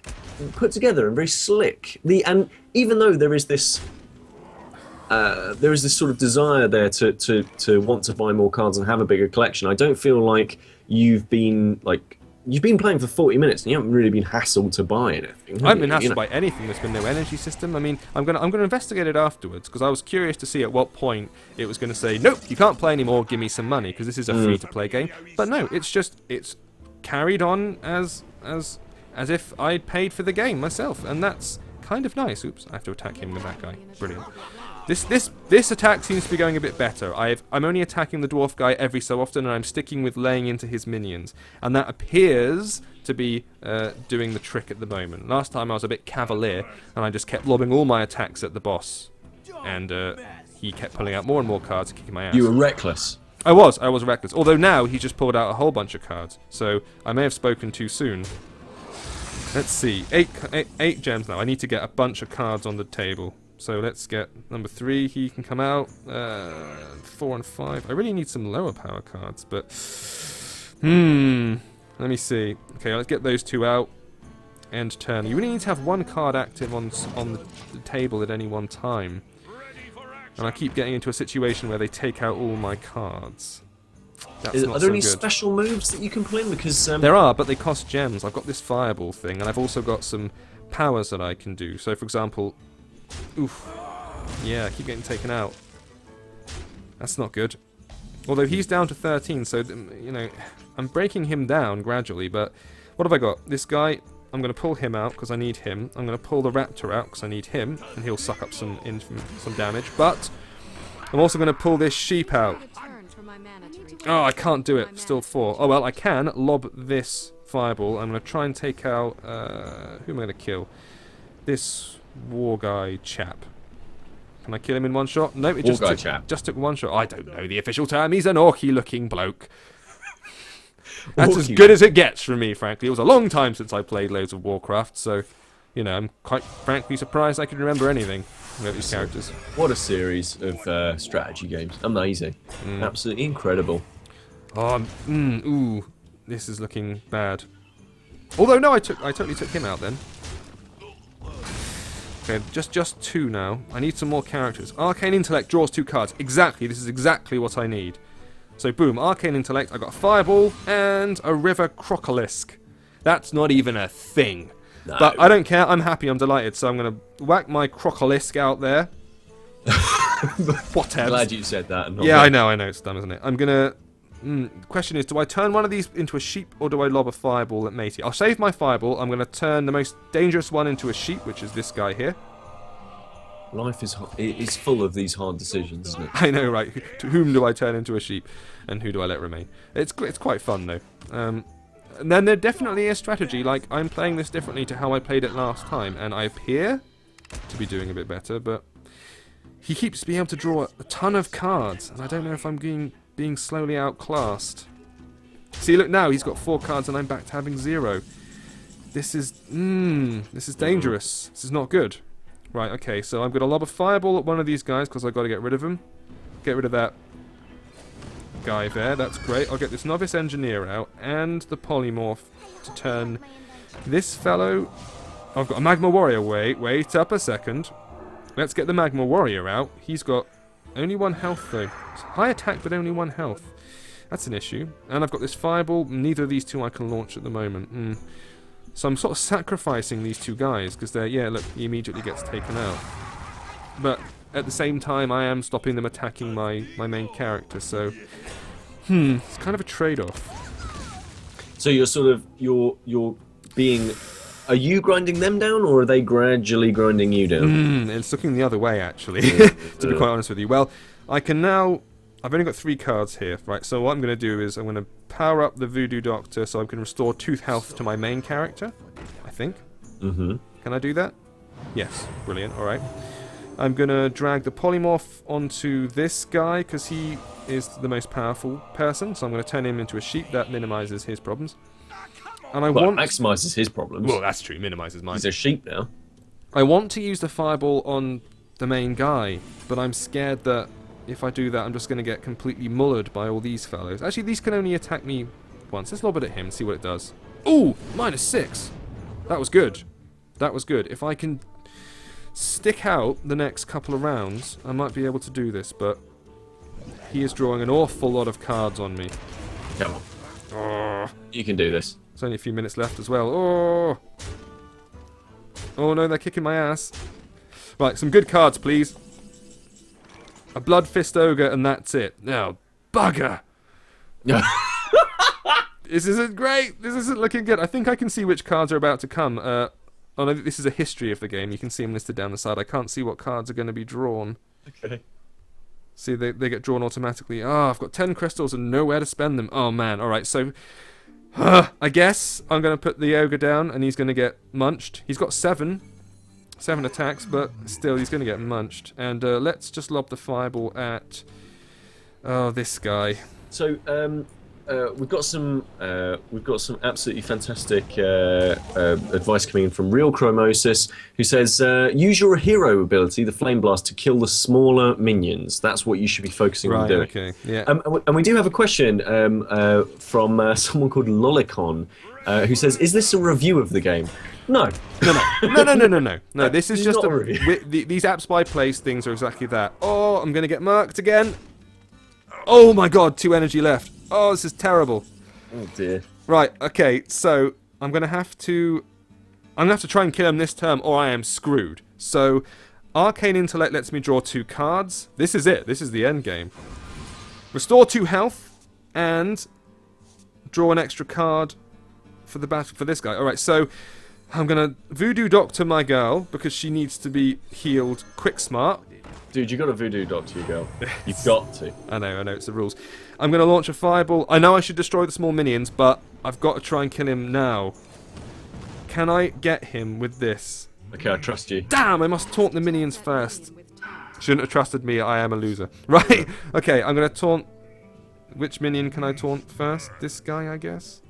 put together and very slick. And even though there is this sort of desire there to want to buy more cards and have a bigger collection, I don't feel like you've been playing for 40 minutes and you haven't really been hassled to buy anything. I haven't been hassled by anything. There's been no energy system. I mean, I'm gonna investigate it afterwards because I was curious to see at what point it was going to say, nope, you can't play anymore. Give me some money because this is a free-to-play game. But no, it's carried on as if I'd paid for the game myself, and that's kind of nice. Oops, I have to attack him with that guy. Brilliant. This attack seems to be going a bit better. I'm only attacking the dwarf guy every so often, and I'm sticking with laying into his minions, and that appears to be doing the trick at the moment. Last time I was a bit cavalier, and I just kept lobbing all my attacks at the boss, and he kept pulling out more and more cards and kicking my ass. You were reckless. I was reckless. Although now he's just pulled out a whole bunch of cards, so I may have spoken too soon. Let's see, eight gems now. I need to get a bunch of cards on the table. So let's get number 3. He can come out. 4 and 5. I really need some lower power cards, but let me see. Okay, let's get those 2 out. End turn. You really need to have 1 card active on the table at any one time. And I keep getting into a situation where they take out all my cards. Are there any special moves that you can play in? Because there are, but they cost gems. I've got this fireball thing, and I've also got some powers that I can do. So, for example, oof, yeah, I keep getting taken out. That's not good. Although he's down to 13, so you know, I'm breaking him down gradually. But what have I got? This guy. I'm going to pull him out because I need him. I'm going to pull the raptor out because I need him, and he'll suck up some damage. But I'm also going to pull this sheep out. Oh, I can't do it. Still 4. Oh, well, I can lob this fireball. I'm going to try and take out... who am I going to kill? This war guy chap. Can I kill him in one shot? No, it just took 1 shot. I don't know the official term. He's an orky-looking bloke. That's as good as it gets from me, frankly. It was a long time since I played loads of Warcraft, so, you know, I'm quite frankly surprised I can remember anything about these characters. What a series of strategy games. Amazing. Absolutely incredible. Oh, ooh, this is looking bad. Although, no, I totally took him out then. Okay, just 2 now. I need some more characters. Arcane Intellect draws 2 cards. Exactly, this is exactly what I need. So boom, Arcane Intellect, I got a Fireball and a River Crocolisk. That's not even a thing. No. But I don't care, I'm happy, I'm delighted. So I'm going to whack my Crocolisk out there. Whatever. Glad you said that. Yeah, I know, it's dumb, isn't it? I'm going to... the question is, do I turn one of these into a sheep or do I lob a Fireball at Matey? I'll save my Fireball, I'm going to turn the most dangerous one into a sheep, which is this guy here. Life is full of these hard decisions, isn't it? I know, right? To whom do I turn into a sheep, and who do I let remain? It's quite fun though. And then there definitely is strategy. Like I'm playing this differently to how I played it last time, and I appear to be doing a bit better. But he keeps being able to draw a ton of cards, and I don't know if I'm being slowly outclassed. See, look now, he's got 4 cards, and I'm back to having 0. This is dangerous. This is not good. Right, okay, so I'm going to lob a fireball at one of these guys because I've got to get rid of him. Get rid of that guy there, that's great. I'll get this novice engineer out and the polymorph to turn this fellow... I've got a magma warrior, wait up a second. Let's get the magma warrior out. He's got only 1 health though. High attack but only 1 health. That's an issue. And I've got this fireball, neither of these 2 I can launch at the moment. So I'm sort of sacrificing these 2 guys, because they're, yeah, look, he immediately gets taken out. But at the same time, I am stopping them attacking my main character, so... it's kind of a trade-off. So you're sort of, you're being... Are you grinding them down, or are they gradually grinding you down? It's looking the other way, actually, to be quite honest with you. Well, I can now... I've only got 3 cards here, right? So what I'm going to do is I'm going to power up the Voodoo Doctor so I can restore 2 health to my main character, I think. Can I do that? Yes, brilliant, alright. I'm going to drag the Polymorph onto this guy because he is the most powerful person, so I'm going to turn him into a sheep. That minimises his problems. And maximises his problems. Well, that's true, minimises mine. He's a sheep now. I want to use the Fireball on the main guy, but I'm scared that if I do that, I'm just going to get completely mullered by all these fellows. Actually, these can only attack me once. Let's lob it at him and see what it does. Ooh, -6. That was good. That was good. If I can stick out the next couple of rounds, I might be able to do this, but he is drawing an awful lot of cards on me. Come on. Oh, you can do this. There's only a few minutes left as well. Oh! Oh no, they're kicking my ass. Right, some good cards, please. A Blood Fist Ogre, and that's it. Now, bugger! This isn't great! This isn't looking good. I think I can see which cards are about to come. Oh no, this is a history of the game. You can see them listed down the side. I can't see what cards are going to be drawn. Okay. See, they get drawn automatically. Ah, I've got 10 crystals and nowhere to spend them. Oh man, alright, so... I guess I'm going to put the Ogre down, and he's going to get munched. He's got 7 attacks, but still, he's going to get munched. And let's just lob the fireball at... Oh, this guy. So we've got some absolutely fantastic advice coming in from Real Chromosis, who says use your hero ability, the Flame Blast, to kill the smaller minions. That's what you should be focusing on doing. Okay. Yeah. And we do have a question from someone called Lolicon, who says, "Is this a review of the game?" No. No. This is just not a review. these AppSpy plays things are exactly that. Oh, I'm gonna get murked again. Oh my God, 2 energy left. Oh, this is terrible. Oh dear. Right. Okay. So I'm gonna have to try and kill him this turn, or I am screwed. So, Arcane Intellect lets me draw 2 cards. This is it. This is the end game. Restore 2 health and draw an extra card for the battle for this guy. All right. So I'm gonna Voodoo Doctor my girl because she needs to be healed quick smart. Dude, you got to Voodoo Doctor your girl. You've got to. I know, it's the rules. I'm going to launch a fireball. I know I should destroy the small minions, but I've got to try and kill him now. Can I get him with this? Okay, I trust you. Damn, I must taunt the minions first. Shouldn't have trusted me, I am a loser. Right, okay, I'm going to taunt... Which minion can I taunt first? This guy, I guess?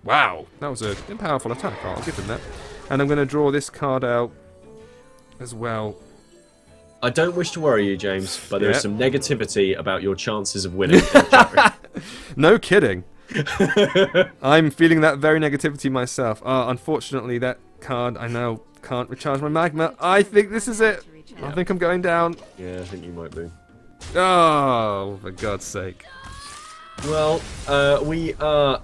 Wow, that was a powerful attack, I'll give him that. And I'm going to draw this card out as well. I don't wish to worry you, James, but there is some negativity about your chances of winning. In the chat room. No kidding. I'm feeling that very negativity myself. Unfortunately, that card I now can't recharge my magma. I think this is it. I think I'm going down. Yeah, I think you might be. Oh, for God's sake. Well, we are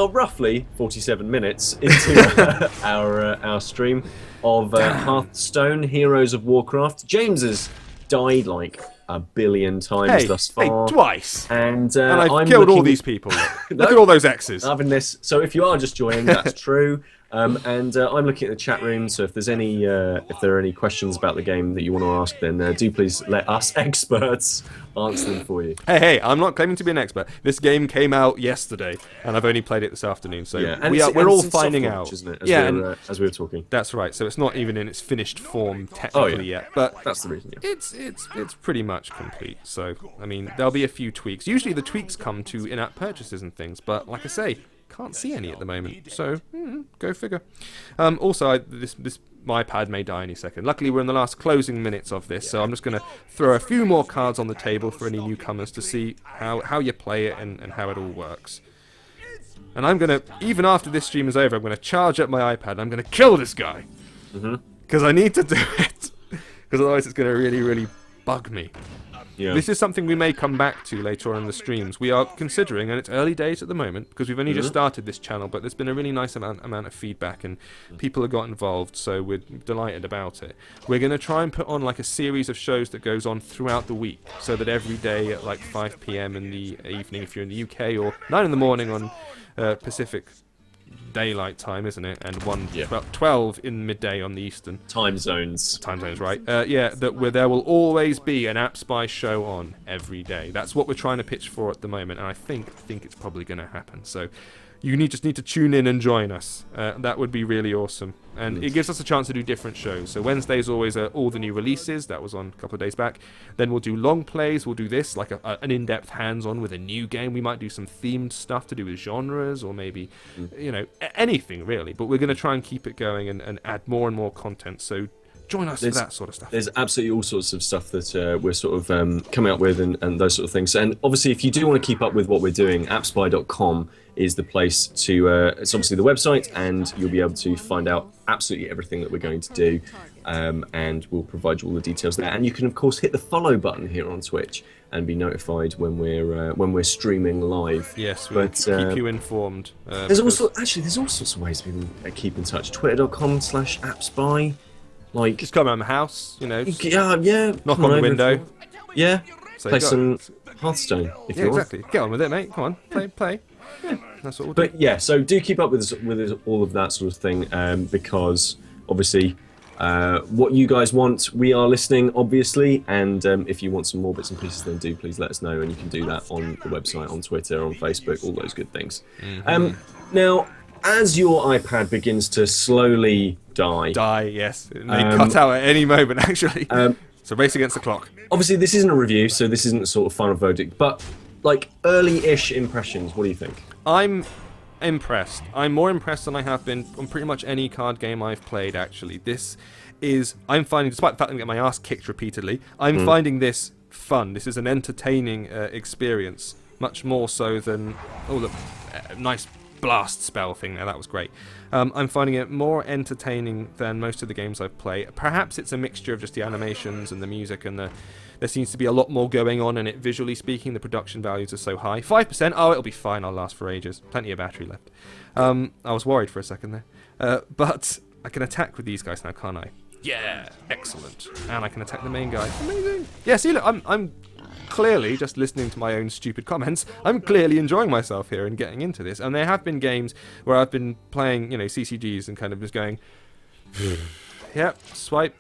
roughly 47 minutes into our stream of Hearthstone, Heroes of Warcraft. James has died like a billion times thus far. Twice. And I've killed all these people. Look at all those X's. Loving this. So if you are just joining, that's true. I'm looking at the chat room, so if there are any questions about the game that you want to ask, then do please let us experts answer them for you. Hey, I'm not claiming to be an expert. This game came out yesterday, and I've only played it this afternoon, so we're all finding out. Isn't it? As we were talking. That's right. So it's not even in its finished form technically yet, but that's the reason. Yeah. It's pretty much complete. So I mean, there'll be a few tweaks. Usually the tweaks come to in-app purchases and things, but like I say, can't see any at the moment, so go figure. Also, this my iPad may die any second. Luckily, we're in the last closing minutes of this, so I'm just going to throw a few more cards on the table for any newcomers to see how you play it and how it all works. And I'm going to, even after this stream is over, I'm going to charge up my iPad and I'm going to kill this guy. Because I need to do it. Because otherwise it's going to really, really bug me. Yeah. This is something we may come back to later on in the streams. We are considering, and it's early days at the moment, because we've only just started this channel, but there's been a really nice amount of feedback, and people have got involved, so we're delighted about it. We're going to try and put on like a series of shows that goes on throughout the week, so that every day at like 5 p.m. in the evening if you're in the UK, or 9 in the morning on Pacific daylight time, isn't it? And 12 in midday on the Eastern time zones. Right? There will always be an AppSpy show on every day. That's what we're trying to pitch for at the moment, and I think it's probably going to happen. So you just need to tune in and join us. That would be really awesome, and it gives us a chance to do different shows. So Wednesday's always all the new releases. That was on a couple of days back. Then we'll do long plays. We'll do this like an in-depth hands-on with a new game. We might do some themed stuff to do with genres, or maybe anything really. But we're going to try and keep it going and add more and more content. So join us for that sort of stuff. There's absolutely all sorts of stuff that we're sort of coming up with and those sort of things. And obviously, if you do want to keep up with what we're doing, appspy.com is the place to, it's obviously the website, and you'll be able to find out absolutely everything that we're going to do, and we'll provide you all the details there. And you can, of course, hit the follow button here on Twitch and be notified when we're streaming live. Yes, we'll keep you informed. There's all sorts of ways we can keep in touch. Twitter.com/appspy. Like, just come around the house, Yeah. Knock on the window. Yeah. Play some Hearthstone if you want. Exactly. Get on with it, mate. Come on, play. Yeah, that's what we'll do. But yeah, so do keep up with all of that sort of thing, because obviously, what you guys want, we are listening, obviously. And if you want some more bits and pieces, then do please let us know, and you can do that on the website, on Twitter, on Facebook, all those good things. Now, as your iPad begins to slowly die, yes, it may cut out at any moment. Actually, so race against the clock. Obviously, this isn't a review, so this isn't a sort of final verdict, but like early-ish impressions. What do you think? I'm impressed. I'm more impressed than I have been on pretty much any card game I've played, actually. I'm finding, despite the fact that I'm getting my ass kicked repeatedly, I'm finding this fun. This is an entertaining experience, much more so than, oh look, nice blast spell thing there, that was great. I'm finding it more entertaining than most of the games I've played. Perhaps it's a mixture of just the animations and the music, and there seems to be a lot more going on in it visually speaking. The production values are so high. 5%, oh, it'll be fine, I'll last for ages. Plenty of battery left. I was worried for a second there. But I can attack with these guys now, can't I? Yeah, excellent. And I can attack the main guy. Amazing. Yeah, see, look, I'm clearly, just listening to my own stupid comments, I'm clearly enjoying myself here and getting into this. And there have been games where I've been playing, CCGs and kind of just going, yep, swipe.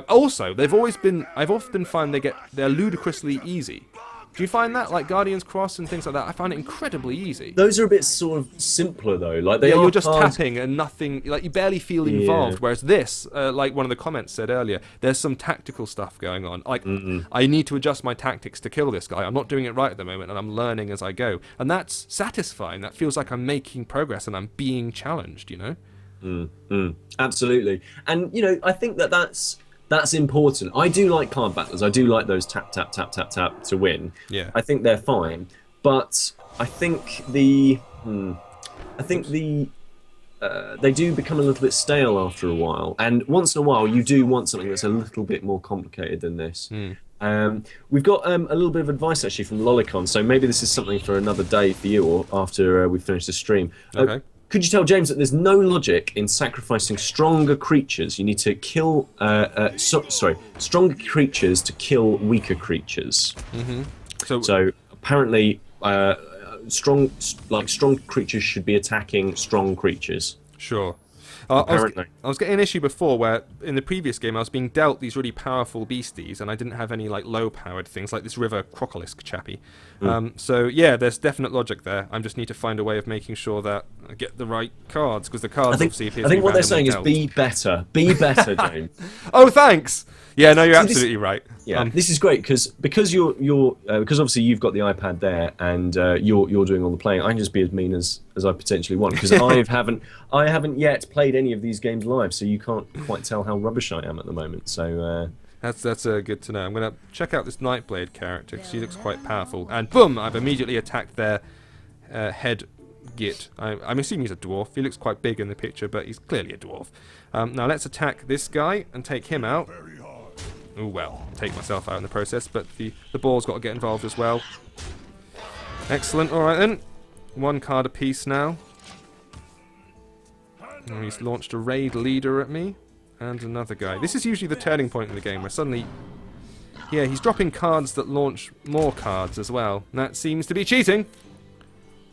Also, I've often found they're ludicrously easy. Do you find that, like Guardian's Cross and things like that? I find it incredibly easy. Those are a bit sort of simpler though. Like they are you're just hard. tapping and nothing. Like you barely feel involved. Whereas this, like one of the comments said earlier, there's some tactical stuff going on. Like I need to adjust my tactics to kill this guy. I'm not doing it right at the moment, and I'm learning as I go. And that's satisfying. That feels like I'm making progress and I'm being challenged. Absolutely. And I think that's important. I do like card battlers. I do like those tap tap tap tap tap to win. Yeah. I think they're fine, but I think they do become a little bit stale after a while. And once in a while, you do want something that's a little bit more complicated than this. We've got a little bit of advice actually from Lolicon, so maybe this is something for another day for you, or after we finish the stream. Okay. Could you tell James that there's no logic in sacrificing stronger creatures? You need to kill, stronger creatures to kill weaker creatures. So apparently, strong creatures should be attacking strong creatures. Sure. Apparently. I was getting an issue before where in the previous game I was being dealt these really powerful beasties and I didn't have any like low-powered things like this river crocolisk chappy. So yeah, there's definite logic there. I just need to find a way of making sure that I get the right cards, because the cards obviously appear to be I think what they're saying dealt. is be better. Be better, James. Oh, thanks. Yeah, no, you're absolutely right. Yeah, this is great because you're because obviously you've got the iPad there and you're doing all the playing. I can just be as mean as I potentially want, because I haven't yet played any of these games live, so you can't quite tell how rubbish I am at the moment. So that's good to know. I'm gonna check out this Nightblade character because he looks quite powerful. And boom! I've immediately attacked their head git. I'm assuming he's a dwarf. He looks quite big in the picture, but he's clearly a dwarf. Now let's attack this guy and take him out. Oh well, take myself out in the process, but the ball's got to get involved as well. Excellent. All right then, one card apiece now. And he's launched a raid leader at me, and another guy. This is usually the turning point in the game where suddenly, yeah, he's dropping cards that launch more cards as well. That seems to be cheating,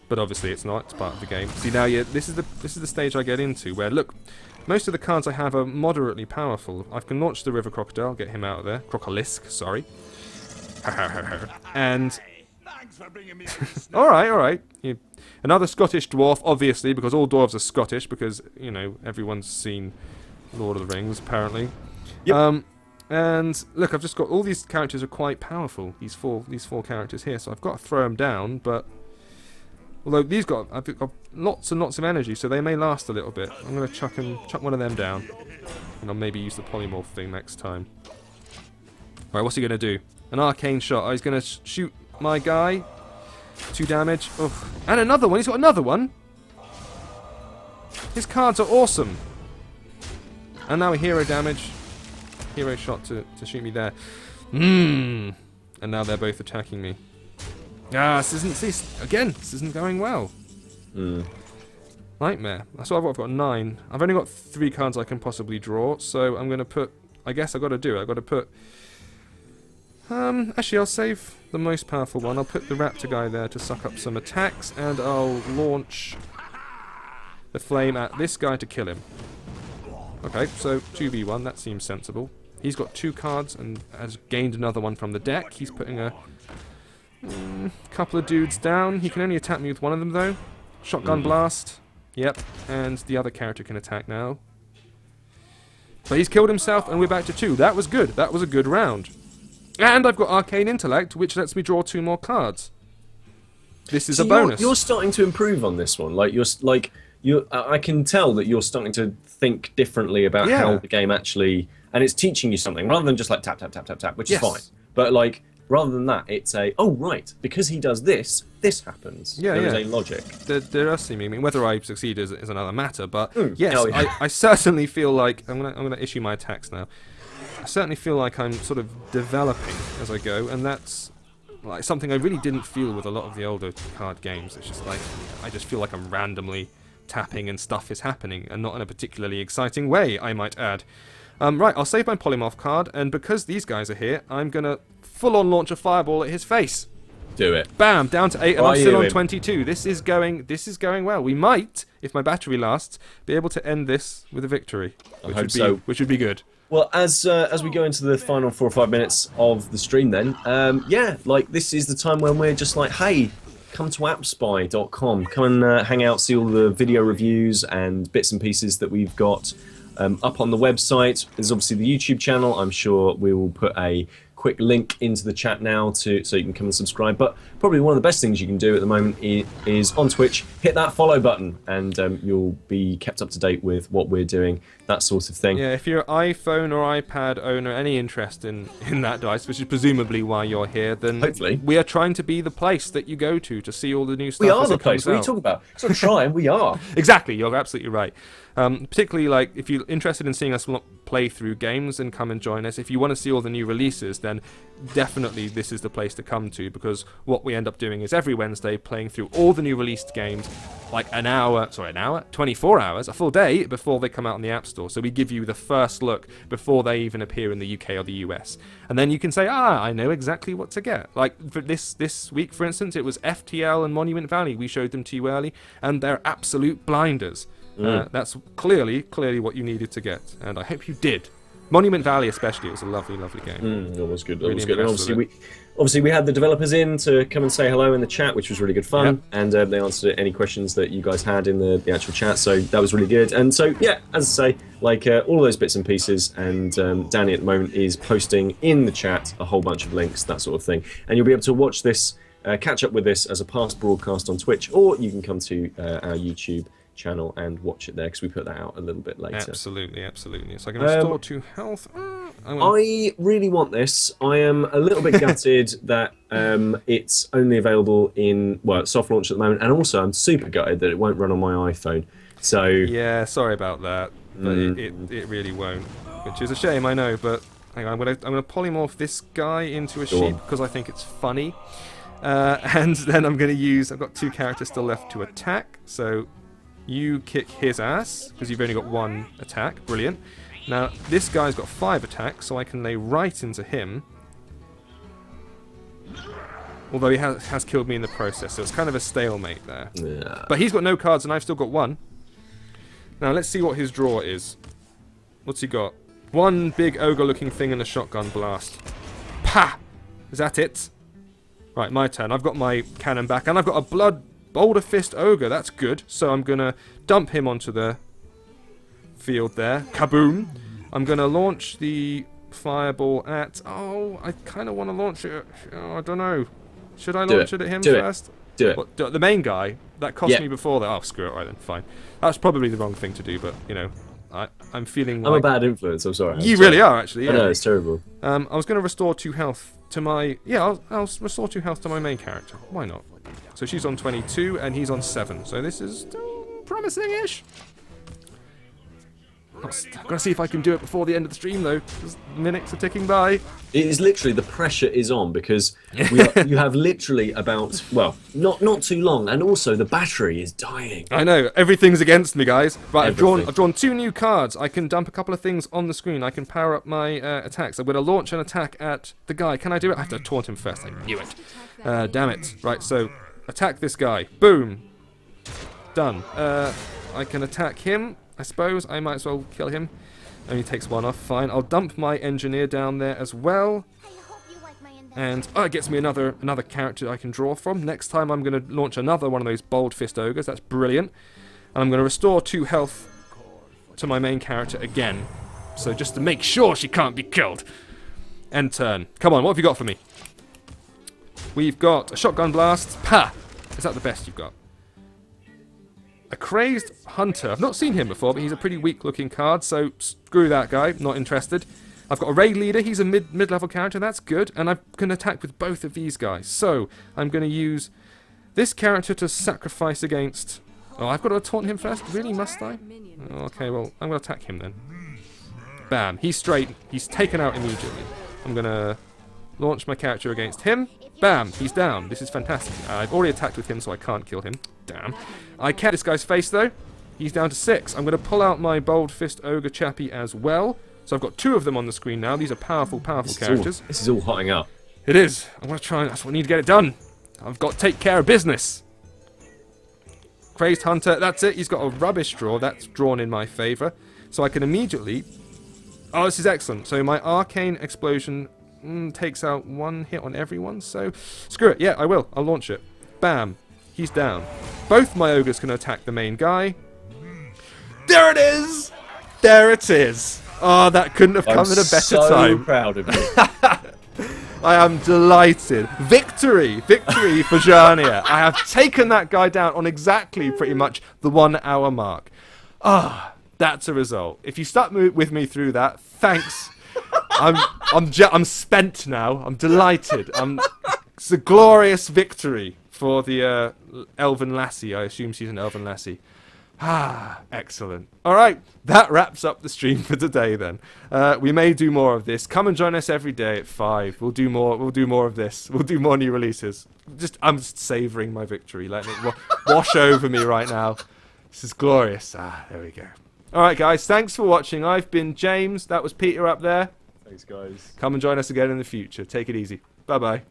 but obviously it's not. It's part of the game. See now, yeah, this is the stage I get into where look. Most of the cards I have are moderately powerful. I can launch the River Crocodile, get him out of there. Crocolisk, sorry. And... alright. Another Scottish dwarf, obviously, because all dwarves are Scottish, because, everyone's seen Lord of the Rings, apparently. Yep. And, look, I've just got... all these characters are quite powerful, these four characters here, so I've got to throw them down, but... although I've got lots and lots of energy, so they may last a little bit. I'm going to chuck one of them down. And I'll maybe use the polymorph thing next time. Alright, what's he going to do? An arcane shot. Oh, he's going to shoot my guy. 2 damage. Oof. And another one. He's got another one. His cards are awesome. And now a hero damage. Hero shot to shoot me there. And now they're both attacking me. This isn't going well. Nightmare. That's what I've got 9. I've only got 3 cards I can possibly draw, so I'm going to put... I guess I've got to do it. I've got to put... actually, I'll save the most powerful one. I'll put the raptor guy there to suck up some attacks, and I'll launch the flame at this guy to kill him. Okay, so 2v1, that seems sensible. He's got 2 cards and has gained another one from the deck. He's putting a... couple of dudes down. He can only attack me with one of them, though. Shotgun blast. Yep. And the other character can attack now. But he's killed himself, and we're back to 2. That was good. That was a good round. And I've got Arcane Intellect, which lets me draw 2 more cards. this is So a bonus. You're starting to improve on this one. I can tell that you're starting to think differently about how the game actually, and it's teaching you something rather than just like tap tap tap tap tap, which is fine. But like rather than that, it's right, because he does this, this happens. Yeah, there is a logic. There does seem. I mean, whether I succeed is another matter. But yes, hell yeah. I certainly feel like I'm gonna issue my attacks now. I certainly feel like I'm sort of developing as I go, and that's like something I really didn't feel with a lot of the older card games. It's just like I just feel like I'm randomly tapping and stuff is happening, and not in a particularly exciting way, I might add. Right, I'll save my polymorph card, and because these guys are here, I'm gonna full-on launch a fireball at his face. Do it. Bam, down to 8, and I'm still on 22. This is going well. We might, if my battery lasts, be able to end this with a victory, which would be good. Well, as we go into the final 4 or 5 minutes of the stream, then this is the time when we're just like, hey, come to appspy.com, come and hang out, see all the video reviews and bits and pieces that we've got up on the website. There's obviously the YouTube channel. I'm sure we will put a quick link into the chat now so you can come and subscribe. But probably one of the best things you can do at the moment is on Twitch, hit that follow button, and you'll be kept up to date with what we're doing, that sort of thing. Yeah, if you're an iPhone or iPad owner, any interest in that device, which is presumably why you're here, then hopefully we are trying to be the place that you go to see all the new stuff. We are the place. What are you talking about? It's not trying. We are. Exactly. You're absolutely right. Particularly, like, if you're interested in seeing us play through games, and come and join us. If you want to see all the new releases, then definitely this is the place to come to, because what we end up doing is every Wednesday playing through all the new released games, like 24 hours, a full day before they come out on the App Store. So we give you the first look before they even appear in the UK or the US. And then you can say, I know exactly what to get. Like for this week, for instance, it was FTL and Monument Valley. We showed them to you early, and they're absolute blinders. That's clearly what you needed to get, and I hope you did. Monument Valley especially, it was a lovely game. It was good. Really It was good. And obviously we had the developers in to come and say hello in the chat, which was really good fun. Yep. And they answered any questions that you guys had in the actual chat, so that was really good. And so, yeah, as I say, like all those bits and pieces, and Danny at the moment is posting in the chat a whole bunch of links, that sort of thing. And you'll be able to watch this, catch up with this as a past broadcast on Twitch, or you can come to our YouTube channel and watch it there, because we put that out a little bit later. Absolutely. So I can restore 2 health. I really want this. I am a little bit gutted that it's only available in soft launch at the moment, and also I'm super gutted that it won't run on my iPhone. So yeah, sorry about that, but it really won't, which is a shame, I know. But hang on, I'm gonna polymorph this guy into a sheep because I think it's funny, and then I'm gonna use. I've got 2 characters still left to attack, so. You kick his ass, because you've only got 1 attack. Brilliant. Now, this guy's got 5 attacks, so I can lay right into him. Although he has killed me in the process, so it's kind of a stalemate there. Yeah. But he's got no cards, and I've still got 1. Now, let's see what his draw is. What's he got? 1 big ogre-looking thing and a shotgun blast. Pah! Is that it? Right, my turn. I've got my cannon back, and I've got a blood... Boulder Fist Ogre, that's good. So I'm going to dump him onto the field there. Kaboom! I'm going to launch the fireball at... Oh, I kind of want to launch it... I don't know. Should I launch it at him first? Do it. What, the main guy? That cost me before that. Oh, screw it. Right then, fine. That's probably the wrong thing to do, but, you know... I'm feeling like... I'm a bad influence, I'm sorry. You really are, actually, yeah. I know, it's terrible. I was going to restore 2 health to my... Yeah, I'll restore 2 health to my main character. Why not? So she's on 22 and he's on 7. So this is still promising-ish. I'm going to see if I can do it before the end of the stream, though, because minutes are ticking by. It is literally, the pressure is on, because you have literally about, not too long, and also the battery is dying. I know, everything's against me, guys. Right, I've drawn 2 new cards. I can dump a couple of things on the screen. I can power up my attacks. I'm going to launch an attack at the guy. Can I do it? I have to taunt him first. I knew it. Damn it. Right, so attack this guy. Boom. Done. I can attack him. I suppose I might as well kill him. Only takes 1 off. Fine. I'll dump my engineer down there as well. And it gets me another character I can draw from. Next time I'm going to launch another one of those Bold Fist Ogres. That's brilliant. And I'm going to restore 2 health to my main character again. So just to make sure she can't be killed. End turn. Come on, what have you got for me? We've got a shotgun blast. Pa! Is that the best you've got? A Crazed Hunter. I've not seen him before, but he's a pretty weak-looking card, so screw that guy. Not interested. I've got a Raid Leader. He's a mid-level character. That's good. And I can attack with both of these guys. So I'm going to use this character to sacrifice against... Oh, I've got to taunt him first? Really, must I? Oh, okay, well, I'm going to attack him then. Bam. He's straight. He's taken out immediately. I'm going to launch my character against him. Bam. He's down. This is fantastic. I've already attacked with him, so I can't kill him. Damn. I can't this guy's face, though. He's down to 6. I'm going to pull out my Bold Fist Ogre Chappie as well. So I've got 2 of them on the screen now. These are powerful, powerful characters. This is all hotting up. It is. I'm going to try. That's what I need to get it done. I've got to take care of business. Crazed Hunter. That's it. He's got a rubbish draw. That's drawn in my favour. So I can immediately... Oh, this is excellent. So my Arcane Explosion takes out 1 hit on everyone. So screw it. Yeah, I will. I'll launch it. Bam. He's down. Both my ogres can attack the main guy. There it is! There it is! Oh, that couldn't have come at a better time. I'm so proud of you. I am delighted. Victory! Victory for Jarnia. I have taken that guy down on exactly pretty much the 1 hour mark. Ah, that's a result. If you stuck with me through that, thanks. I'm spent now. I'm delighted. It's a glorious victory for the Elven Lassie. I assume she's an Elven Lassie. Ah, excellent. All right, that wraps up the stream for today then. We may do more of this. Come and join us every day at 5. We'll do more of this. We'll do more new releases. I'm just savouring my victory. Letting it wash over me right now. This is glorious. Ah, there we go. All right, guys, thanks for watching. I've been James. That was Peter up there. Thanks, guys. Come and join us again in the future. Take it easy. Bye-bye.